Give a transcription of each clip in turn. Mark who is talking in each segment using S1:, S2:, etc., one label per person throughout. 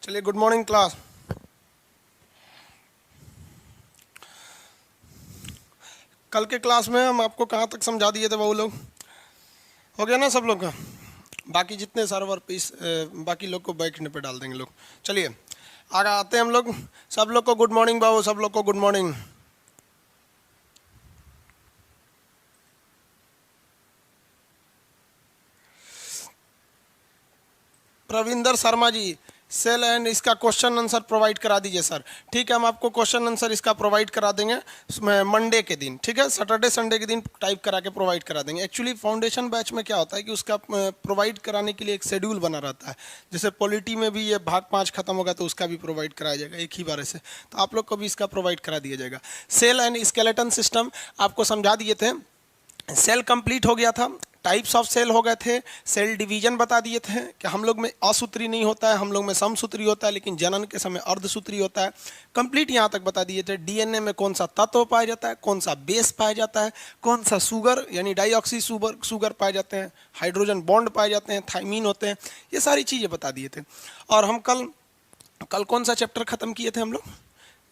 S1: चलिए, good morning class. कल के क्लास में हम आपको कहाँ तक समझा दिए थे वो लोग? हो गया ना सब लोग का? बाकी जितने सर्वर पे बाकी लोग को बैठने पे डाल देंगे लोग। चलिए आगे आते हैं हम लोग। सब लोग को गुड मॉर्निंग बाबू, सब लोग को गुड मॉर्निंग। प्रविंदर शर्मा जी, सेल एंड इसका क्वेश्चन आंसर प्रोवाइड करा दीजिए सर। ठीक है, हम आपको क्वेश्चन आंसर इसका प्रोवाइड करा देंगे मंडे के दिन। ठीक है, सैटरडे संडे के दिन टाइप करा के प्रोवाइड करा देंगे। एक्चुअली फाउंडेशन बैच में क्या होता है कि उसका प्रोवाइड कराने के लिए एक शेड्यूल बना रहता है। जैसे पॉलिटी में भी ये भाग 5 खत्म होगा तो उसका भी प्रोवाइड कराया जाएगा एक ही बार से, तो आप लोग को भी इसका प्रोवाइड करा दिया जाएगा। सेल एंड स्केलेटन सिस्टम आपको समझा दिए थे। सेल कंप्लीट हो गया था, टाइप्स ऑफ सेल हो गए थे, सेल डिवीजन बता दिए थे कि हम लोग में असूत्री नहीं होता है, हम लोग में समसूत्री होता है, लेकिन जनन के समय अर्धसूत्री होता है। कंप्लीट यहाँ तक बता दिए थे। डीएनए में कौन सा तत्व पाया जाता है, कौन सा बेस पाया जाता है, कौन सा शुगर यानी डाइऑक्सी शुगर पाए जाते हैं, हाइड्रोजन बॉन्ड पाए जाते हैं, थाइमीन होते हैं, ये सारी चीज़ें बता दिए थे। और हम कल कौन सा चैप्टर खत्म किए थे हम लोग?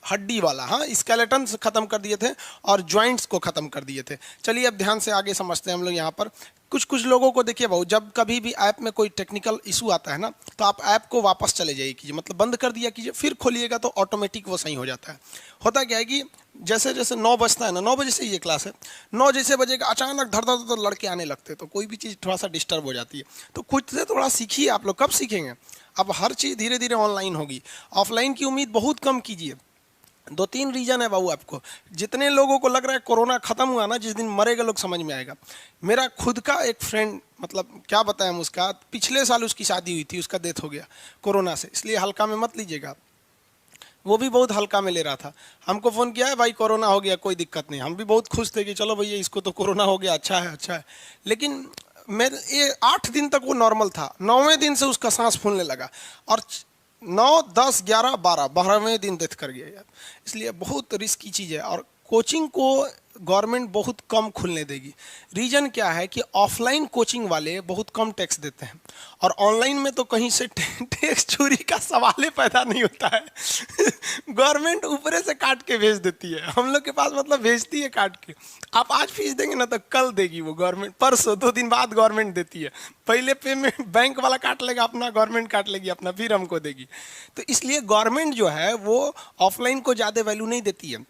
S1: हड्डी वाला, हाँ, स्केलेटन खत्म कर दिए थे और जॉइंट्स को खत्म कर दिए थे। चलिए अब ध्यान से आगे समझते हैं हम लोग। यहाँ पर कुछ लोगों को देखिए भाऊ, जब कभी भी ऐप में कोई टेक्निकल इशू आता है ना, तो आप ऐप को वापस चले जाइए कीजिए, मतलब बंद कर दिया कीजिए, फिर खोलिएगा तो ऑटोमेटिक वो सही हो जाता है। होता क्या है कि जैसे जैसे 9 बजता है ना, 9 बजे से ये क्लास है, 9 जैसे बजेगा अचानक धड़ धड़ धड़ लड़के आने लगते हैं, तो कोई भी चीज़ थोड़ा सा डिस्टर्ब हो जाती है। तो खुद से थोड़ा सीखिए आप लोग। कब सीखेंगे? अब हर चीज़ धीरे धीरे ऑनलाइन होगी, ऑफलाइन की उम्मीद बहुत कम कीजिए। 2-3 रीजन है बाबू आपको। जितने लोगों को लग रहा है कोरोना खत्म हुआ ना, जिस दिन मरेगा लोग समझ में आएगा। मेरा खुद का एक फ्रेंड, मतलब क्या बताएं हम, उसका पिछले साल उसकी शादी हुई थी, उसका डेथ हो गया कोरोना से, इसलिए हल्का में मत लीजिएगा। वो भी बहुत हल्का में ले रहा था। हमको फ़ोन किया है, भाई कोरोना हो गया, कोई दिक्कत नहीं। हम भी बहुत खुश थे कि चलो भैया इसको तो कोरोना हो गया, अच्छा है अच्छा है। लेकिन मेरे ये 8 दिन तक वो नॉर्मल था, 9वें दिन से उसका सांस फूलने लगा और 9, 10, 11, 12वें दिन डेथ कर गया यार। इसलिए बहुत रिस्की चीज़ है। और कोचिंग को गवर्नमेंट बहुत कम खुलने देगी। रीजन क्या है कि ऑफलाइन कोचिंग वाले बहुत कम टैक्स देते हैं और ऑनलाइन में तो कहीं से टैक्स चोरी का सवाल ही पैदा नहीं होता है। गवर्नमेंट ऊपरे से काट के भेज देती है हम लोग के पास, मतलब भेजती है काट के। आप आज फीस देंगे ना तो कल देगी वो गवर्नमेंट, परसों 2 दिन बाद गवर्नमेंट देती है। पहले पेमेंट बैंक वाला काट लेगा अपना, गवर्नमेंट काट लेगी अपना, फिर हमको देगी। तो इसलिए गवर्नमेंट जो है वो ऑफलाइन को ज़्यादा वैल्यू नहीं देती है।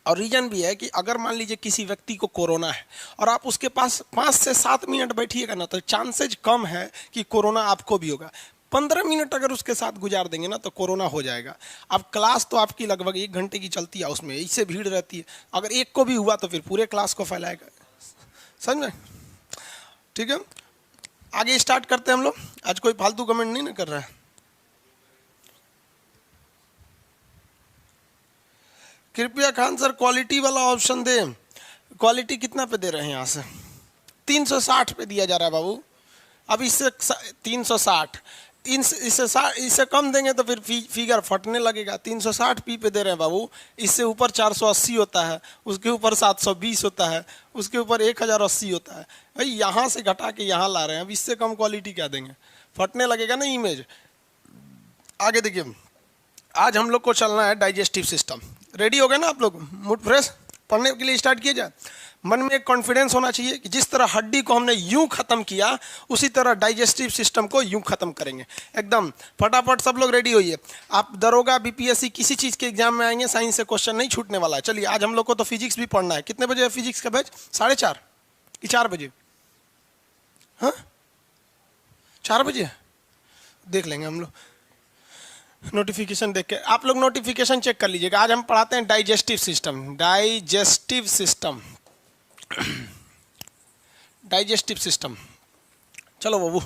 S1: और रीजन भी है कि अगर मान लीजिए किसी व्यक्ति को कोरोना है और आप उसके पास 5 से 7 मिनट बैठिएगा ना, तो चांसेज कम है कि कोरोना आपको भी होगा। 15 मिनट अगर उसके साथ गुजार देंगे ना तो कोरोना हो जाएगा। अब क्लास तो आपकी लगभग 1 घंटे की चलती है, उसमें इससे भीड़ रहती है। अगर एक को भी हुआ तो फिर पूरे क्लास को फैलाएगा, समझ में? ठीक है, आगे स्टार्ट करते हैं हम लोग। आज कोई फालतू कमेंट नहीं ना कर रहा है। कृपया खान सर क्वालिटी वाला ऑप्शन दें। क्वालिटी कितना पे दे रहे हैं यहाँ से? 360 पे दिया जा रहा है बाबू। अब इससे 360, इससे कम देंगे तो फिर फिगर फटने लगेगा। 360 पी पे दे रहे हैं बाबू। इससे ऊपर 480 होता है, उसके ऊपर 720 होता है, उसके ऊपर 1080 होता है। भाई यहाँ से घटा के यहाँ ला रहे हैं, अब इससे कम क्वालिटी क्या देंगे? फटने लगेगा ना इमेज। आगे देखिए, आज हम लोग को चलना है डाइजेस्टिव सिस्टम। रेडी हो गए ना आप लोग? Mood fresh? पढ़ने के लिए स्टार्ट किया जाए। मन में एक कॉन्फिडेंस होना चाहिए कि जिस तरह हड्डी को हमने यूं खत्म किया, उसी तरह डाइजेस्टिव सिस्टम को यूं खत्म करेंगे। एकदम फटाफट सब लोग रेडी होइए। आप दरोगा, बीपीएससी किसी चीज़ के एग्जाम में आएंगे, साइंस से क्वेश्चन नहीं छूटने वाला है। चलिए आज हम लोग को तो फिजिक्स भी पढ़ना है। कितने बजे है फिजिक्स का बैच? 4:30 कि 4 बजे? हाँ 4 बजे देख लेंगे हम लोग। नोटिफिकेशन देख के आप लोग नोटिफिकेशन चेक कर लीजिएगा। आज हम पढ़ाते हैं digestive system. Digestive system, digestive system. चलो बाबू,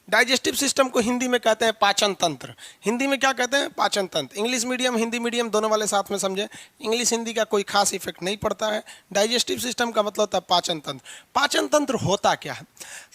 S1: डाइजेस्टिव सिस्टम को हिंदी में कहते हैं पाचन तंत्र। हिंदी में क्या कहते हैं? पाचन तंत्र। इंग्लिश मीडियम हिंदी मीडियम दोनों वाले साथ में समझे। इंग्लिश हिंदी का कोई खास इफेक्ट नहीं पड़ता है। डाइजेस्टिव सिस्टम का मतलब होता है पाचन तंत्र। पाचन तंत्र होता क्या है?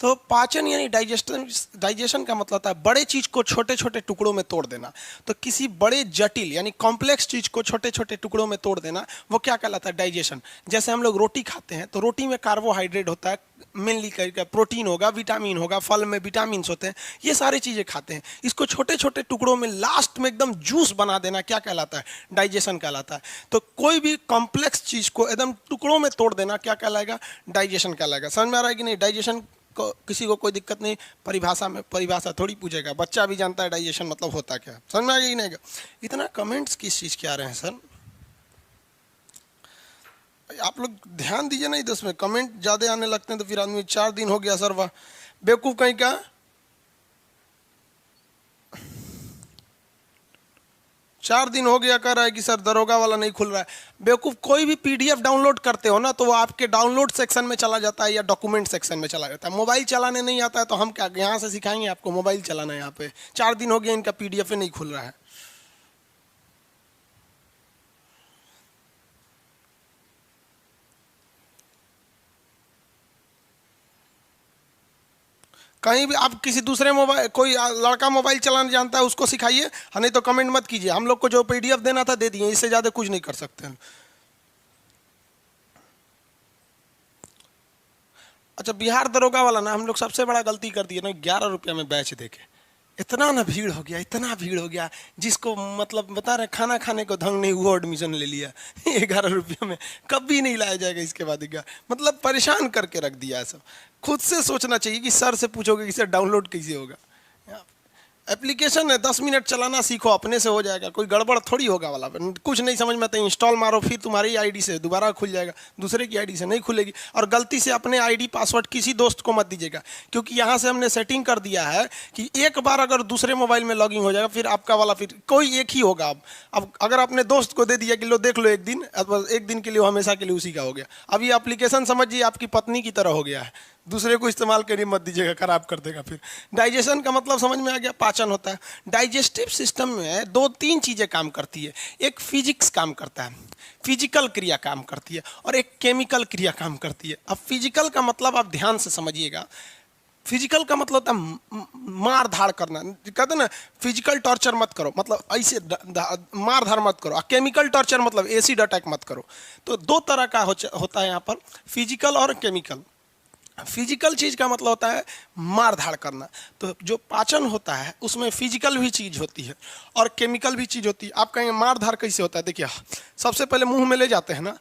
S1: तो पाचन यानी डाइजेशन का मतलब होता है बड़े चीज़ को छोटे छोटे टुकड़ों में तोड़ देना। तो किसी बड़े जटिल यानी कॉम्प्लेक्स चीज़ को छोटे छोटे टुकड़ों में तोड़ देना, वो क्या कहलाता है? डाइजेशन। जैसे हम लोग रोटी खाते हैं तो रोटी में कार्बोहाइड्रेट होता है, मेनली करके प्रोटीन होगा, विटामिन होगा, फल में विटामिन होते हैं, बोलते हैं, ये सारी चीज़ें खाते हैं। इसको छोटे छोटे टुकड़ों में लास्ट में एकदम जूस बना देना क्या कहलाता है? डाइजेशन कहलाता है। तो कोई भी कॉम्प्लेक्स चीज़ को एकदम टुकड़ों में तोड़ देना क्या कहलाएगा? डाइजेशन कहलाएगा। समझ में आ रहा है कि नहीं? डाइजेशन को किसी को कोई दिक्कत नहीं, परिभाषा थोड़ी पूछेगा, बच्चा भी जानता है डाइजेशन मतलब होता क्या। समझ में आ गया कि नहीं? इतना कमेंट्स किस चीज़ के आ रहे हैं सर? आप लोग ध्यान दीजिए ना, 10 में कमेंट ज़्यादा आने लगते हैं तो फिर आदमी 4 दिन हो गया सर, वाह बेवकूफ़ कहीं का। 4 दिन हो गया कह रहा है कि सर दरोगा वाला नहीं खुल रहा है। बेवकूफ़, कोई भी पीडीएफ डाउनलोड करते हो ना तो वो आपके डाउनलोड सेक्शन में चला जाता है या डॉक्यूमेंट सेक्शन में चला जाता है। मोबाइल चलाने नहीं आता है तो हम क्या यहाँ से सिखाएंगे आपको मोबाइल चलाना? यहाँ पे 4 दिन हो गया इनका पीडीएफ नहीं खुल रहा है। कहीं भी आप किसी दूसरे मोबाइल, कोई लड़का मोबाइल चलाना जानता है उसको सिखाइए, नहीं तो कमेंट मत कीजिए। हम लोग को जो पीडीएफ देना था दे दिए, इससे ज़्यादा कुछ नहीं कर सकते हैं। अच्छा, बिहार दरोगा वाला ना हम लोग सबसे बड़ा गलती कर दिए ना, 11 रुपया में बैच देके। इतना ना भीड़ हो गया, इतना भीड़ हो गया, जिसको मतलब बता रहे खाना खाने को ढंग नहीं हुआ एडमिशन ले लिया 11 रुपये में। कभी नहीं लाया जाएगा इसके बाद 11, मतलब परेशान करके रख दिया है सब। खुद से सोचना चाहिए कि सर से पूछोगे कि सर डाउनलोड कैसे होगा। एप्लीकेशन है, 10 मिनट चलाना सीखो, अपने से हो जाएगा, कोई गड़बड़ थोड़ी होगा वाला। कुछ नहीं समझ में आता, इंस्टॉल मारो, फिर तुम्हारी आईडी से दोबारा खुल जाएगा, दूसरे की आईडी से नहीं खुलेगी। और गलती से अपने आईडी पासवर्ड किसी दोस्त को मत दीजिएगा, क्योंकि यहाँ से हमने सेटिंग कर दिया है कि एक बार अगर दूसरे मोबाइल में लॉगिन हो जाएगा फिर आपका वाला फिर कोई एक ही होगा। अब अगर अपने दोस्त को दे दिया कि लो देख लो एक दिन, अब एक दिन के लिए हमेशा के लिए उसी का हो गया। अब ये एप्लीकेशन समझिए आपकी पत्नी की तरह हो गया है, दूसरे को इस्तेमाल करिए मत दीजिएगा, खराब कर देगा फिर। डाइजेशन का मतलब समझ में आ गया, पाचन होता है। डाइजेस्टिव सिस्टम में 2-3 चीज़ें काम करती है। एक फिजिक्स काम करता है, फिजिकल क्रिया काम करती है, और एक केमिकल क्रिया काम करती है। अब फिजिकल का मतलब आप ध्यान से समझिएगा, फिजिकल का मतलब होता है मार धाड़ करना। कहते ना फिजिकल टॉर्चर मत करो, मतलब ऐसे मार धाड़ मत करो। केमिकल टॉर्चर मतलब एसिड अटैक मत करो। तो 2 तरह का होता है यहाँ पर, फिजिकल और केमिकल। फिजिकल चीज़ का मतलब होता है मार धाड़ करना। तो जो पाचन होता है उसमें फिजिकल भी चीज़ होती है और केमिकल भी चीज़ होती है। आप कहेंगे मार धाड़ कैसे होता है? देखिए, सबसे पहले मुंह में ले जाते हैं ना,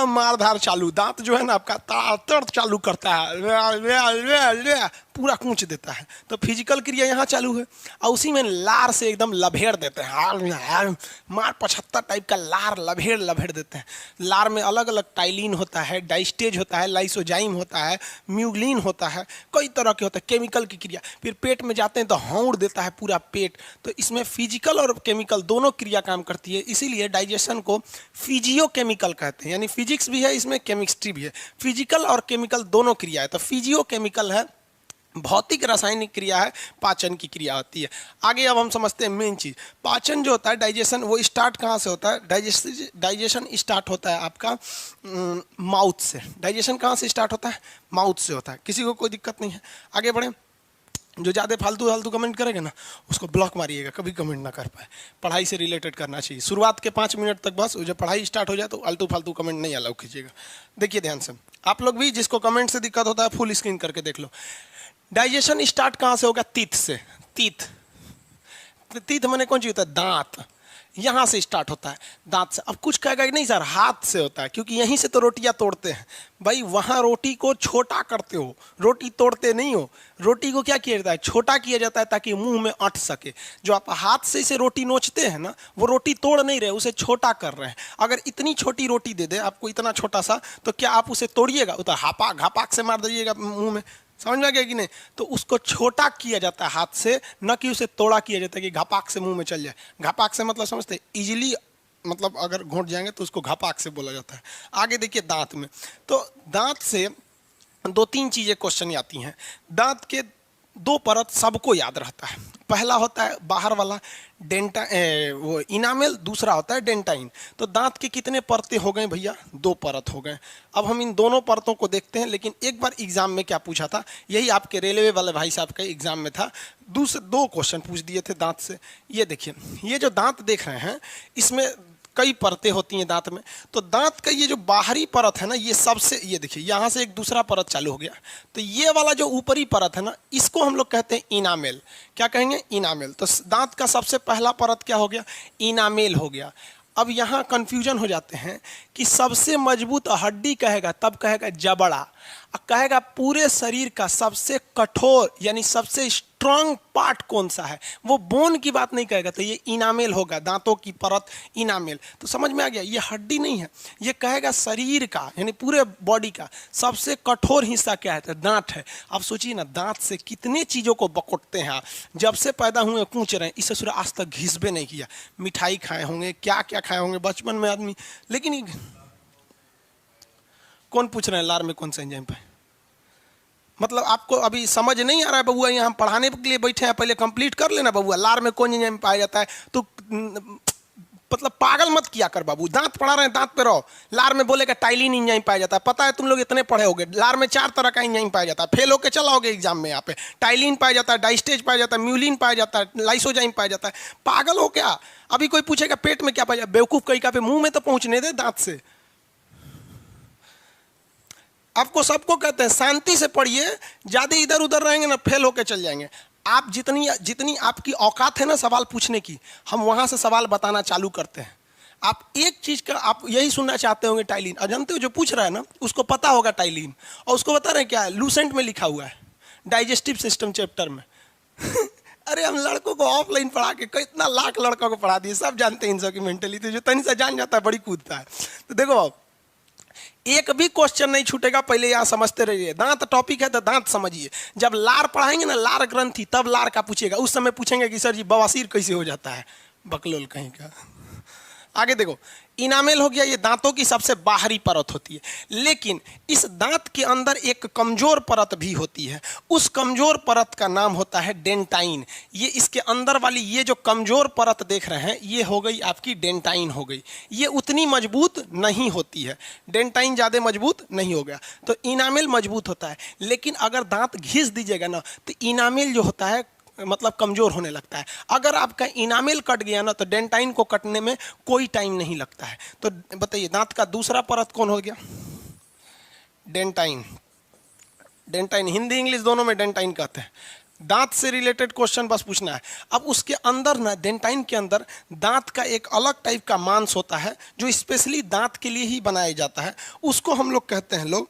S1: मार धाड़ चालू, दांत जो है ना आपका ताड़ चालू करता है, पूरा कूच देता है। तो फिजिकल क्रिया यहाँ चालू है, और उसी में लार से एकदम लभेड़ देते हैं, मार 75 टाइप का लार लभेड़ देते हैं। लार में अलग अलग टाइलिन होता है, डाइस्टेज होता है, लाइसोजाइम होता है, म्यूग्लिन होता है, कई तरह के होता है केमिकल की क्रिया। फिर पेट में जाते हैं तो हौड़ देता है पूरा पेट। तो इसमें फिजिकल और केमिकल दोनों क्रिया काम करती है, इसीलिए डाइजेशन को फिजियोकेमिकल कहते हैं। यानी फिजिक्स भी है इसमें, केमिस्ट्री भी है, फिजिकल और केमिकल दोनों क्रिया है। तो फिजियोकेमिकल है, भौतिक रासायनिक क्रिया है, पाचन की क्रिया होती है। आगे अब हम समझते हैं मेन चीज़, पाचन जो होता है, डाइजेशन, वो स्टार्ट कहाँ से होता है? डाइजेशन स्टार्ट होता है आपका माउथ से। डाइजेशन कहाँ से स्टार्ट होता है? माउथ से होता है। किसी को कोई दिक्कत नहीं है? आगे बढ़ें। जो ज़्यादा फालतू कमेंट करेगा ना उसको ब्लॉक मारिएगा, कभी कमेंट ना कर पाए। पढ़ाई से रिलेटेड करना चाहिए, शुरुआत के 5 मिनट तक बस। जब पढ़ाई स्टार्ट हो जाए तो आलतू फालतू कमेंट नहीं अलाउ कीजिएगा। देखिए ध्यान से, आप लोग भी जिसको कमेंट से दिक्कत होता है फुल स्क्रीन करके देख लो। डाइजेशन स्टार्ट कहाँ से होगा? तीत से। तीत माने कौन चीज होता है? दांत। यहाँ से स्टार्ट होता है, दांत से। अब कुछ कहेगा कि नहीं सर हाथ से होता है, क्योंकि यहीं से तो रोटियां तोड़ते हैं। भाई वहाँ रोटी को छोटा करते हो, रोटी तोड़ते नहीं हो। रोटी को क्या किया जाता है? छोटा किया जाता है ताकि मुंह में अट सके। जो आप हाथ से इसे रोटी नोचते हैं ना, वो रोटी तोड़ नहीं रहे, उसे छोटा कर रहे हैं। अगर इतनी छोटी रोटी दे दे आपको, इतना छोटा सा, तो क्या आप उसे तोड़िएगा? उधर हापाक घापाक से मार दीजिएगा मुंह में। समझ में आ गया कि नहीं? तो उसको छोटा किया जाता है हाथ से, न कि उसे तोड़ा किया जाता है कि घापाक से मुंह में चल जाए। घापाक से मतलब समझते हैं, इजीली, मतलब अगर घोंट जाएंगे तो उसको घापाक से बोला जाता है। आगे देखिए दांत में, तो दांत से 2-3 चीज़ें क्वेश्चन आती हैं। दांत के 2 परत सबको याद रहता है। पहला होता है बाहर वाला वो इनामेल, दूसरा होता है डेंटाइन। तो दांत के कितने परतें हो गए भैया? 2 परत हो गए। अब हम इन दोनों परतों को देखते हैं। लेकिन एक बार एग्जाम में क्या पूछा था, यही आपके रेलवे वाले भाई साहब के एग्जाम में था, 2 क्वेश्चन पूछ दिए थे दांत से। ये देखिए, ये जो दांत देख रहे हैं इसमें कई परतें होती हैं दांत में। तो दांत का ये जो बाहरी परत है ना, ये सबसे, ये देखिए यहाँ से एक दूसरा परत चालू हो गया, तो ये वाला जो ऊपरी परत है ना, इसको हम लोग कहते हैं इनामेल। क्या कहेंगे? इनामेल। तो दांत का सबसे पहला परत क्या हो गया? इनामेल हो गया। अब यहाँ कंफ्यूजन हो जाते हैं कि सबसे मजबूत हड्डी कहेगा तब कहेगा जबड़ा, कहेगा पूरे शरीर का सबसे कठोर यानी सबसे स्ट्रांग पार्ट कौन सा है, वो बोन की बात नहीं कहेगा, तो ये इनामेल होगा, दांतों की परत इनामेल। तो समझ में आ गया, ये हड्डी नहीं है, ये कहेगा शरीर का यानी पूरे बॉडी का सबसे कठोर हिस्सा क्या है, तो दांत है। अब सोचिए ना, दांत से कितने चीज़ों को बकोटते हैं आप, जब से पैदा हुए कूच रहे हैं, इससे सूर्य आज तक घिसबे नहीं किया। मिठाई खाए होंगे, क्या क्या खाए होंगे बचपन में आदमी, लेकिन कौन पूछ रहे हैं लार में कौन सा एंजाइम पाए? मतलब आपको अभी समझ नहीं आ रहा है बबुआ, यहाँ हम पढ़ाने के लिए बैठे हैं, पहले कंप्लीट कर लेना बबुआ, लार में कौन एंजाइम पाया जाता है। तो मतलब पागल मत किया कर बाबू, दांत पढ़ा रहे हैं, दांत पे रहो। लार में बोलेगा टाइलिन एंजाइम पाया जाता है, पता है तुम लोग इतने पढ़े होगे, लार में 4 तरह का एंजाइम पाया जाता है, फेल होके चलाओगे एग्जाम में। यहाँ पे टाइलिन पाया जाता है, डाइस्टेज पाया जाता है, म्यूलिन पाया जाता है, लाइसोजाइम पाया जाता है। पागल हो क्या? अभी कोई पूछेगा पेट में क्या पाया जाता है, बेवकूफ कहीं का पे मुंह में तो पहुंचने दे दांत से। आपको सबको कहते हैं शांति से पढ़िए, ज्यादा इधर उधर रहेंगे ना फेल होके चल जाएंगे। आप जितनी आपकी औकात है ना सवाल पूछने की, हम वहां से सवाल बताना चालू करते हैं। आप एक चीज का आप यही सुनना चाहते होंगे टाइलिन, और जानते हो जो पूछ रहा है ना उसको पता होगा टाइलिन, और उसको बता रहे हैं क्या है, लूसेंट में लिखा हुआ है डाइजेस्टिव सिस्टम चैप्टर में। अरे हम लड़कों को ऑफलाइन पढ़ा के कितना लाख लड़कों को पढ़ा दिए, सब जानते हैं इन सब की मेंटेलिटी, जो तनी सा जान जाता है बड़ी कूदता है। तो देखो एक भी क्वेश्चन नहीं छूटेगा, पहले यहाँ समझते रहिए। दांत टॉपिक है तो दांत समझिए, जब लार पढ़ाएंगे ना लार ग्रंथि, तब लार का पूछेगा, उस समय पूछेंगे कि सर जी बवासीर कैसे हो जाता है, बकलोल कहीं का। आगे देखो, इनामेल हो गया, ये दांतों की सबसे बाहरी परत होती है, लेकिन इस दांत के अंदर एक कमजोर परत भी होती है, उस कमजोर परत का नाम होता है डेंटाइन। ये इसके अंदर वाली ये जो कमजोर परत देख रहे हैं, ये हो गई आपकी डेंटाइन हो गई। ये उतनी मजबूत नहीं होती है, डेंटाइन ज्यादा मजबूत नहीं हो गया, तो इनामेल मजबूत होता है। लेकिन अगर दांत घिस दीजिएगा ना तो इनामेल जो होता है मतलब कमजोर होने लगता है। अगर आपका इनामेल कट गया ना तो डेंटाइन को कटने में कोई टाइम नहीं लगता है। तो बताइए दांत का दूसरा परत कौन हो गया? डेंटाइन। डेंटाइन हिंदी इंग्लिश दोनों में डेंटाइन कहते हैं। दांत से रिलेटेड क्वेश्चन बस पूछना है। अब उसके अंदर ना डेंटाइन के अंदर दांत का एक अलग टाइप का मांस होता है जो स्पेशली दांत के लिए ही बनाया जाता है, उसको हम लोग कहते हैं लोग,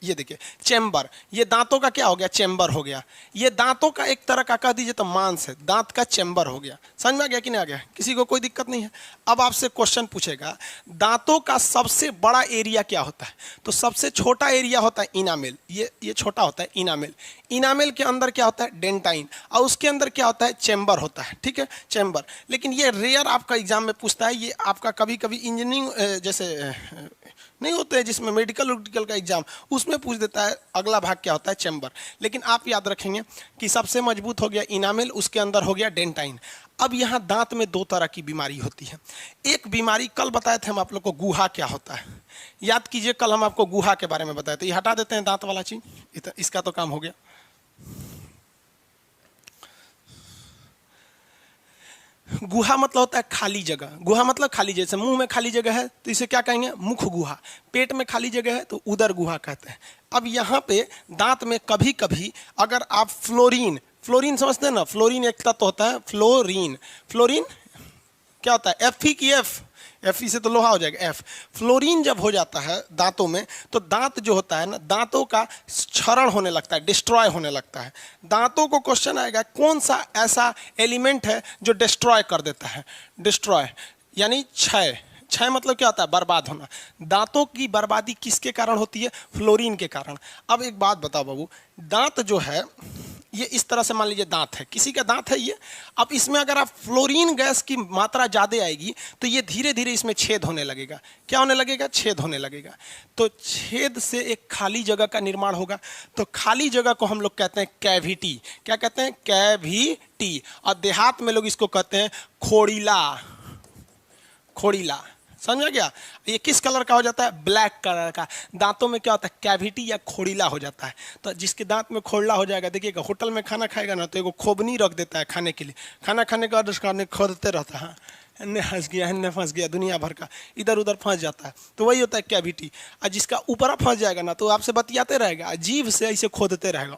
S1: ये देखिए चैम्बर। ये दांतों का क्या हो गया? चैम्बर हो गया। ये दांतों का एक तरह का कह दीजिए तो मांस है, दांत का चैम्बर हो गया। समझ में आ गया कि नहीं आ गया? किसी को कोई दिक्कत नहीं है? अब आपसे क्वेश्चन पूछेगा दांतों का सबसे बड़ा एरिया क्या होता है, तो सबसे छोटा एरिया होता है इनामेल। ये छोटा होता है इनामेल। इनामेल के अंदर क्या होता है? डेंटाइन। और उसके अंदर क्या होता है? चैम्बर होता है। ठीक है, चैम्बर। लेकिन ये रेयर आपका एग्जाम में पूछता है। ये आपका कभी कभी इंजीनियरिंग जैसे नहीं होते हैं जिसमें मेडिकल का एग्जाम, उसमें पूछ देता है अगला भाग क्या होता है? चैम्बर। लेकिन आप याद रखेंगे कि सबसे मजबूत हो गया इनामेल, उसके अंदर हो गया डेंटाइन। अब यहाँ दांत में 2 तरह की बीमारी होती है। एक बीमारी कल बताए थे हम आप लोग को, गुहा क्या होता है, याद कीजिए, कल हम आपको गुहा के बारे में बताए थे। ये हटा देते हैं दांत वाला चीज, इसका तो काम हो गया। गुहा मतलब होता है खाली जगह। गुहा मतलब खाली, जैसे मुंह में खाली जगह है तो इसे क्या कहेंगे? मुख गुहा। पेट में खाली जगह है तो उदर गुहा कहते हैं। अब यहाँ पे दांत में कभी कभी अगर आप फ्लोरीन समझते हैं ना, फ्लोरीन एक तत्व होता है, फ्लोरीन क्या होता है? Fe की Fe से तो लोहा हो जाएगा, F। फ्लोरीन जब हो जाता है दांतों में तो दांत जो होता है ना, दांतों का क्षरण होने लगता है, डिस्ट्रॉय होने लगता है। दांतों को क्वेश्चन आएगा कौन सा ऐसा एलिमेंट है जो डिस्ट्रॉय कर देता है? डिस्ट्रॉय यानी क्षय। क्षय मतलब क्या होता है? बर्बाद होना। दांतों की बर्बादी किसके कारण होती है? फ्लोरीन के कारण। अब एक बात बताओ बाबू, दांत जो है ये इस तरह से मान लीजिए दांत है, किसी का दांत है ये। अब इसमें अगर आप फ्लोरीन गैस की मात्रा ज़्यादा आएगी तो ये धीरे धीरे इसमें छेद होने लगेगा। क्या होने लगेगा? छेद होने लगेगा। तो छेद से एक खाली जगह का निर्माण होगा। तो खाली जगह को हम लोग कहते हैं कैविटी। क्या कहते हैं? कैविटी। और देहात में लोग इसको कहते हैं खोड़ीला। खोड़ीला, समझ गया? ये किस कलर का हो जाता है? ब्लैक कलर का। दांतों में क्या होता है? कैविटी या खोड़ीला हो जाता है। तो जिसके दांत में खोड़ला हो जाएगा, देखिएगा होटल में खाना खाएगा ना तो एगो खोबनी रख देता है खाने के लिए, खाना खाने के बाद उसका खोदते रहता है, अन्य फंस गया, अन्य फंस गया, दुनिया भर का इधर उधर फंस जाता है। तो वही होता है कैविटी। और जिसका ऊपर फंस जाएगा ना तो आपसे बतियाते रहेगा, जीभ से ऐसे खोदते रहेगा,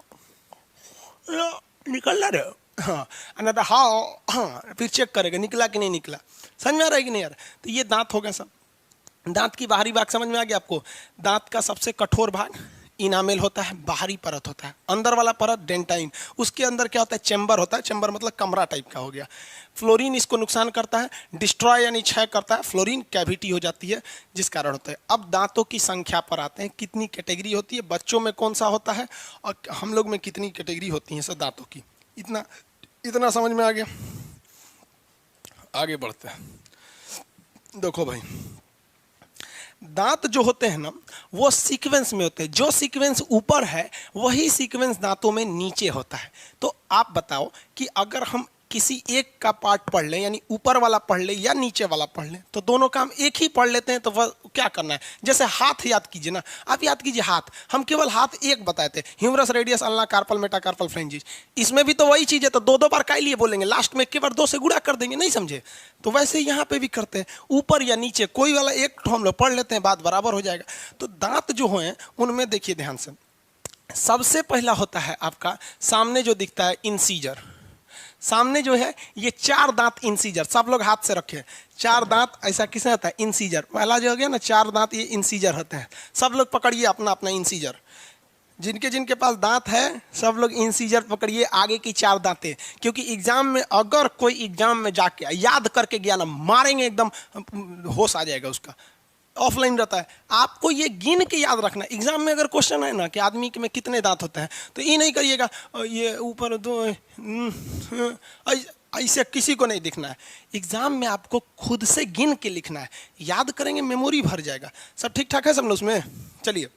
S1: निकल रहा है हाँ, अन्यथा हाँ हाँ, फिर चेक करेगा निकला कि नहीं निकला। समझ में आ रहा है कि नहीं यार? तो ये दांत हो गया सब। दांत की बाहरी भाग समझ में आ गया आपको? दांत का सबसे कठोर भाग इनामेल होता है, बाहरी परत होता है। अंदर वाला परत डेंटाइन, उसके अंदर क्या होता है? चैम्बर होता है। चैम्बर मतलब कमरा टाइप का हो गया। फ्लोरीन इसको नुकसान करता है, डिस्ट्रॉय यानी क्षय करता है। फ्लोरीन कैविटी हो जाती है जिस कारण होता है। अब दांतों की संख्या पर आते हैं, कितनी कैटेगरी होती है, बच्चों में कौन सा होता है और हम लोग में कितनी कैटेगरी होती है सब दांतों की। इतना समझ में आ गया? आगे बढ़ते हैं। देखो भाई, दांत जो होते हैं ना वो सीक्वेंस में होते हैं। जो सीक्वेंस ऊपर है वही सीक्वेंस दांतों में नीचे होता है। तो आप बताओ कि अगर हम किसी एक का पार्ट पढ़ लें, यानी ऊपर वाला पढ़ लें या नीचे वाला पढ़ लें, तो दोनों काम एक ही पढ़ लेते हैं। तो वह क्या करना है? जैसे हाथ याद कीजिए ना, आप याद कीजिए हाथ, हम केवल हाथ एक बताए थे, humerus, radius, ulna, carpal, metacarpal, phalanges. इसमें भी तो वही चीज है, तो दो दो बार का लिए बोलेंगे, लास्ट में केवल 2 से गुणा कर देंगे, नहीं समझे? तो वैसे यहाँ पे भी करते हैं, ऊपर या नीचे कोई वाला एक हम लोग पढ़ लेते हैं, बात बराबर हो जाएगा। तो दांत जो हैं उनमें देखिए ध्यान से, सबसे पहला होता है आपका सामने जो दिखता है इंसीजर। सामने जो है ये 4 दांत इंसीजर, सब लोग हाथ से रखे 4 दांत, ऐसा किसे होता है? इंसीजर। पहला जो हो गया ना 4 दांत, ये इंसीजर होते हैं। सब लोग पकड़िए अपना अपना इंसीजर, जिनके जिनके पास दांत है सब लोग इंसीजर पकड़िए, आगे की 4 दांतें। क्योंकि एग्जाम में अगर कोई एग्जाम में जाके याद करके गया ना, मारेंगे एकदम होश आ जाएगा उसका, ऑफलाइन रहता है। आपको ये गिन के याद रखना। एग्जाम में अगर क्वेश्चन है ना कि आदमी के में कितने दांत होते हैं, तो ये नहीं करिएगा ये ऊपर 2, ऐसे किसी को नहीं दिखना है। एग्जाम में आपको खुद से गिन के लिखना है, याद करेंगे मेमोरी भर जाएगा। सब ठीक ठाक है सब लोग उसमें? चलिए,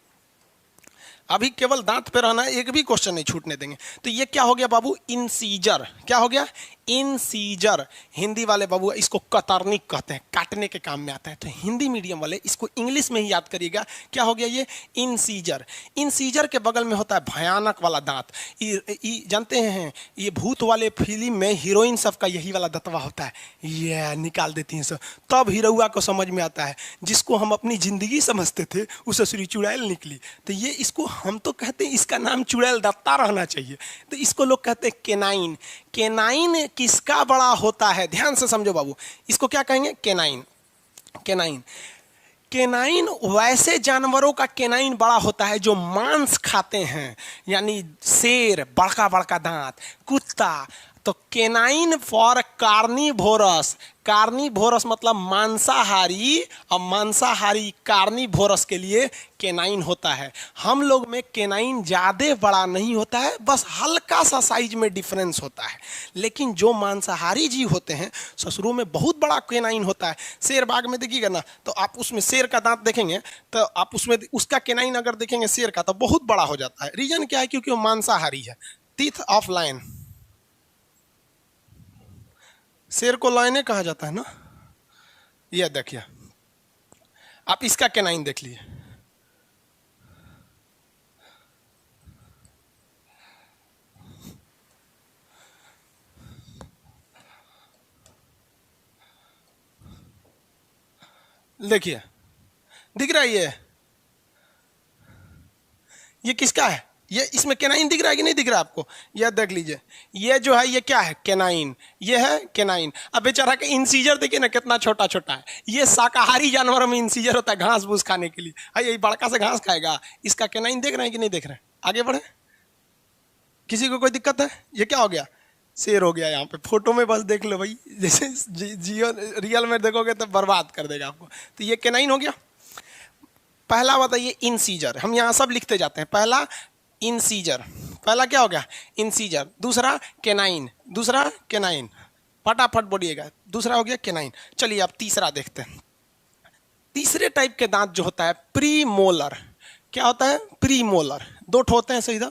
S1: अभी केवल दांत पे रहना है, एक भी क्वेश्चन नहीं छूटने देंगे। तो ये क्या हो गया बाबू? इंसीजर। क्या हो गया? इंसीजर। हिंदी वाले बाबू इसको कतरनी कहते हैं, काटने के काम में आता है। तो हिंदी मीडियम वाले इसको इंग्लिश में ही याद करिएगा। क्या हो गया ये? इंसीजर। इंसीजर के बगल में होता है भयानक वाला दांत। जानते हैं ये भूत वाले फिल्म में हीरोइन सबका यही वाला दतवा होता है, ये निकाल देती हैं सब, तब हीरोआ को समझ में आता है। जिसको हम अपनी जिंदगी समझते थे उसे श्री चुड़ैल निकली। तो ये इसको हम तो कहते हैं इसका नाम चुड़ैल दत्ता रहना चाहिए। तो इसको लोग कहते हैं केनाइन। केनाइन किसका बड़ा होता है? ध्यान से समझो बाबू, इसको क्या कहेंगे? केनाइन। केनाइन, केनाइन वैसे जानवरों का केनाइन बड़ा होता है जो मांस खाते हैं, यानी शेर, बड़का बड़का दांत, कुत्ता। तो केनाइन फॉर कार्निवोरस। कार्निवोरस मतलब मांसाहारी, और मांसाहारी कार्निवोरस के लिए केनाइन होता है। हम लोग में केनाइन ज़्यादा बड़ा नहीं होता है, बस हल्का सा साइज में डिफरेंस होता है। लेकिन जो मांसाहारी जीव होते हैं ससुरों में बहुत बड़ा केनाइन होता है। शेर बाग में देखिएगा ना, तो आप उसमें शेर का दांत देखेंगे तो आप उसमें उसका केनाइन अगर देखेंगे शेर का, तो बहुत बड़ा हो जाता है। रीजन क्या है? क्योंकि वो मांसाहारी है। टीथ ऑफ लायन, शेर को लायने कहा जाता है ना। ये देखिए, आप इसका केनाइन देख लीजिए, देखिए दिख रहा है ये किसका है? ये इसमें केनाइन दिख रहा है कि नहीं दिख रहा है आपको? यह देख लीजिए, ये जो है ये क्या है? केनाइन। ये है केनाइन। अब बेचारा का इंसीजर देखिए ना कितना छोटा छोटा है। ये शाकाहारी जानवरों में इंसीजर होता है घास फूस खाने के लिए। ये बड़का से घास खाएगा। इसका केनाइन देख रहे हैं कि नहीं देख रहे हैं? आगे बढ़े, किसी को कोई दिक्कत है? ये क्या हो गया? शेर हो गया। यहाँ पे फोटो में बस देख लो भाई, जैसे जियो रियल में देखोगे तो बर्बाद कर देगा आपको। तो ये केनाइन हो गया। पहला बताइए इंसीजर, हम यहाँ सब लिखते जाते हैं। पहला इंसीजर, पहला क्या हो गया? इंसीजर। दूसरा केनाइन, दूसरा केनाइन, फटाफट बोलिएगा। दूसरा हो गया केनाइन। चलिए अब तीसरा देखते हैं। तीसरे टाइप के दांत जो होता है प्रीमोलर। क्या होता है? प्रीमोलर। 2 होते हैं सीधा।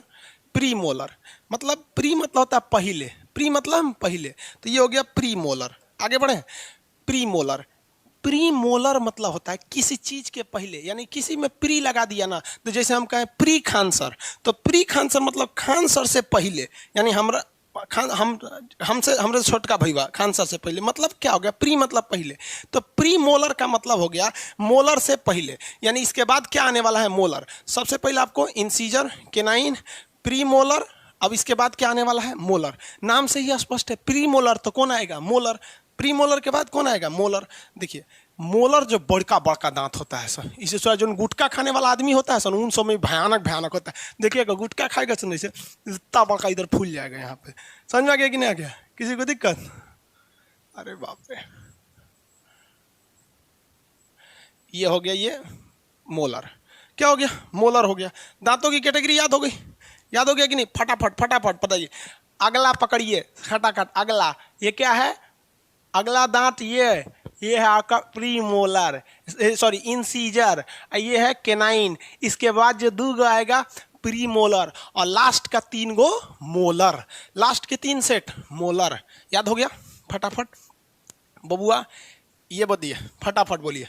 S1: प्रीमोलर मतलब, प्री मतलब होता है पहले, प्री मतलब पहले, तो ये हो गया प्रीमोलर। आगे बढ़े, प्रीमोलर। प्रीमोलर मतलब होता है किसी चीज के पहले, यानी किसी में प्री लगा दिया ना, तो जैसे हम कहें प्री खानसर, तो प्री खानसर मतलब खानसर से पहले, यानी हम हमसे छोटका भैया खान सर से पहले, मतलब क्या हो गया, प्री मतलब पहले, तो प्री मोलर का मतलब हो गया मोलर से पहले, यानी इसके बाद क्या आने वाला है, मोलर। सबसे पहले आपको इंसीजर, केनाइन, प्री मोलर, अब इसके बाद क्या आने वाला है, मोलर। नाम से ही स्पष्ट है, प्री मोलर तो कौन आएगा, मोलर। प्री मोलर के बाद कौन आएगा, मोलर। देखिए मोलर जो बड़का बड़का दांत होता है सर, इसे जो गुटखा खाने वाला आदमी होता है सर, उन समय भयानक भयानक होता है। देखिएगा गुटखा खाएगा सर, जैसे इतना बड़का इधर फूल जाएगा यहाँ पे। समझ में आ गया कि नहीं आ गया, किसी को दिक्कत? अरे बाप रे, ये हो गया ये मोलर। क्या हो गया, मोलर हो गया। दांतों की कैटेगरी याद हो गई, याद हो गया कि नहीं, फटाफट फटाफट बताइए। अगला पकड़िए खटाखट, अगला ये क्या है, अगला दांत ये है आपका प्री मोलर, सॉरी इंसीजर, ये है केनाइन। इसके बाद जो दो आएगा प्री मोलर, और लास्ट का 3 गो मोलर, लास्ट के 3 सेट मोलर। याद हो गया, फटाफट बबुआ ये बताइए, फटाफट बोलिए,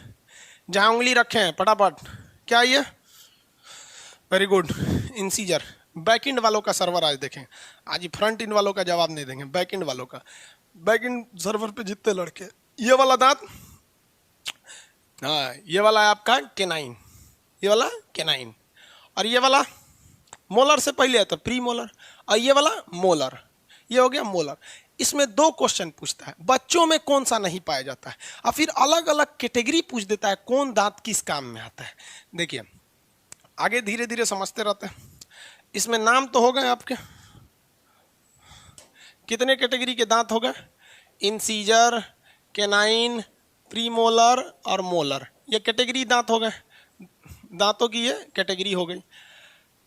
S1: जहां उंगली रखे हैं फटाफट, क्या ये, वेरी गुड, इंसीजर। बैक इंड वालों का सर्वर आज देखें, आज ही फ्रंट इंड वालों का जवाब नहीं देंगे, बैक इंड वालों का। बैक इंड सर्वर पे जितने लड़के, ये वाला दांत, हाँ ये वाला है आपका केनाइन, ये वाला केनाइन, और ये वाला मोलर से पहले है तो प्री मोलर, और ये वाला मोलर, ये हो गया मोलर। इसमें 2 क्वेश्चन पूछता है, बच्चों में कौन सा नहीं पाया जाता है, और फिर अलग अलग कैटेगरी पूछ देता है कौन दांत किस काम में आता है। देखिए आगे धीरे धीरे समझते रहते हैं। इसमें नाम तो हो गए आपके, कितने कैटेगरी के दांत हो गए, इंसीजर, केनाइन, प्रीमोलर और मोलर, ये कैटेगरी दांत हो गए, दांतों की ये कैटेगरी हो गई।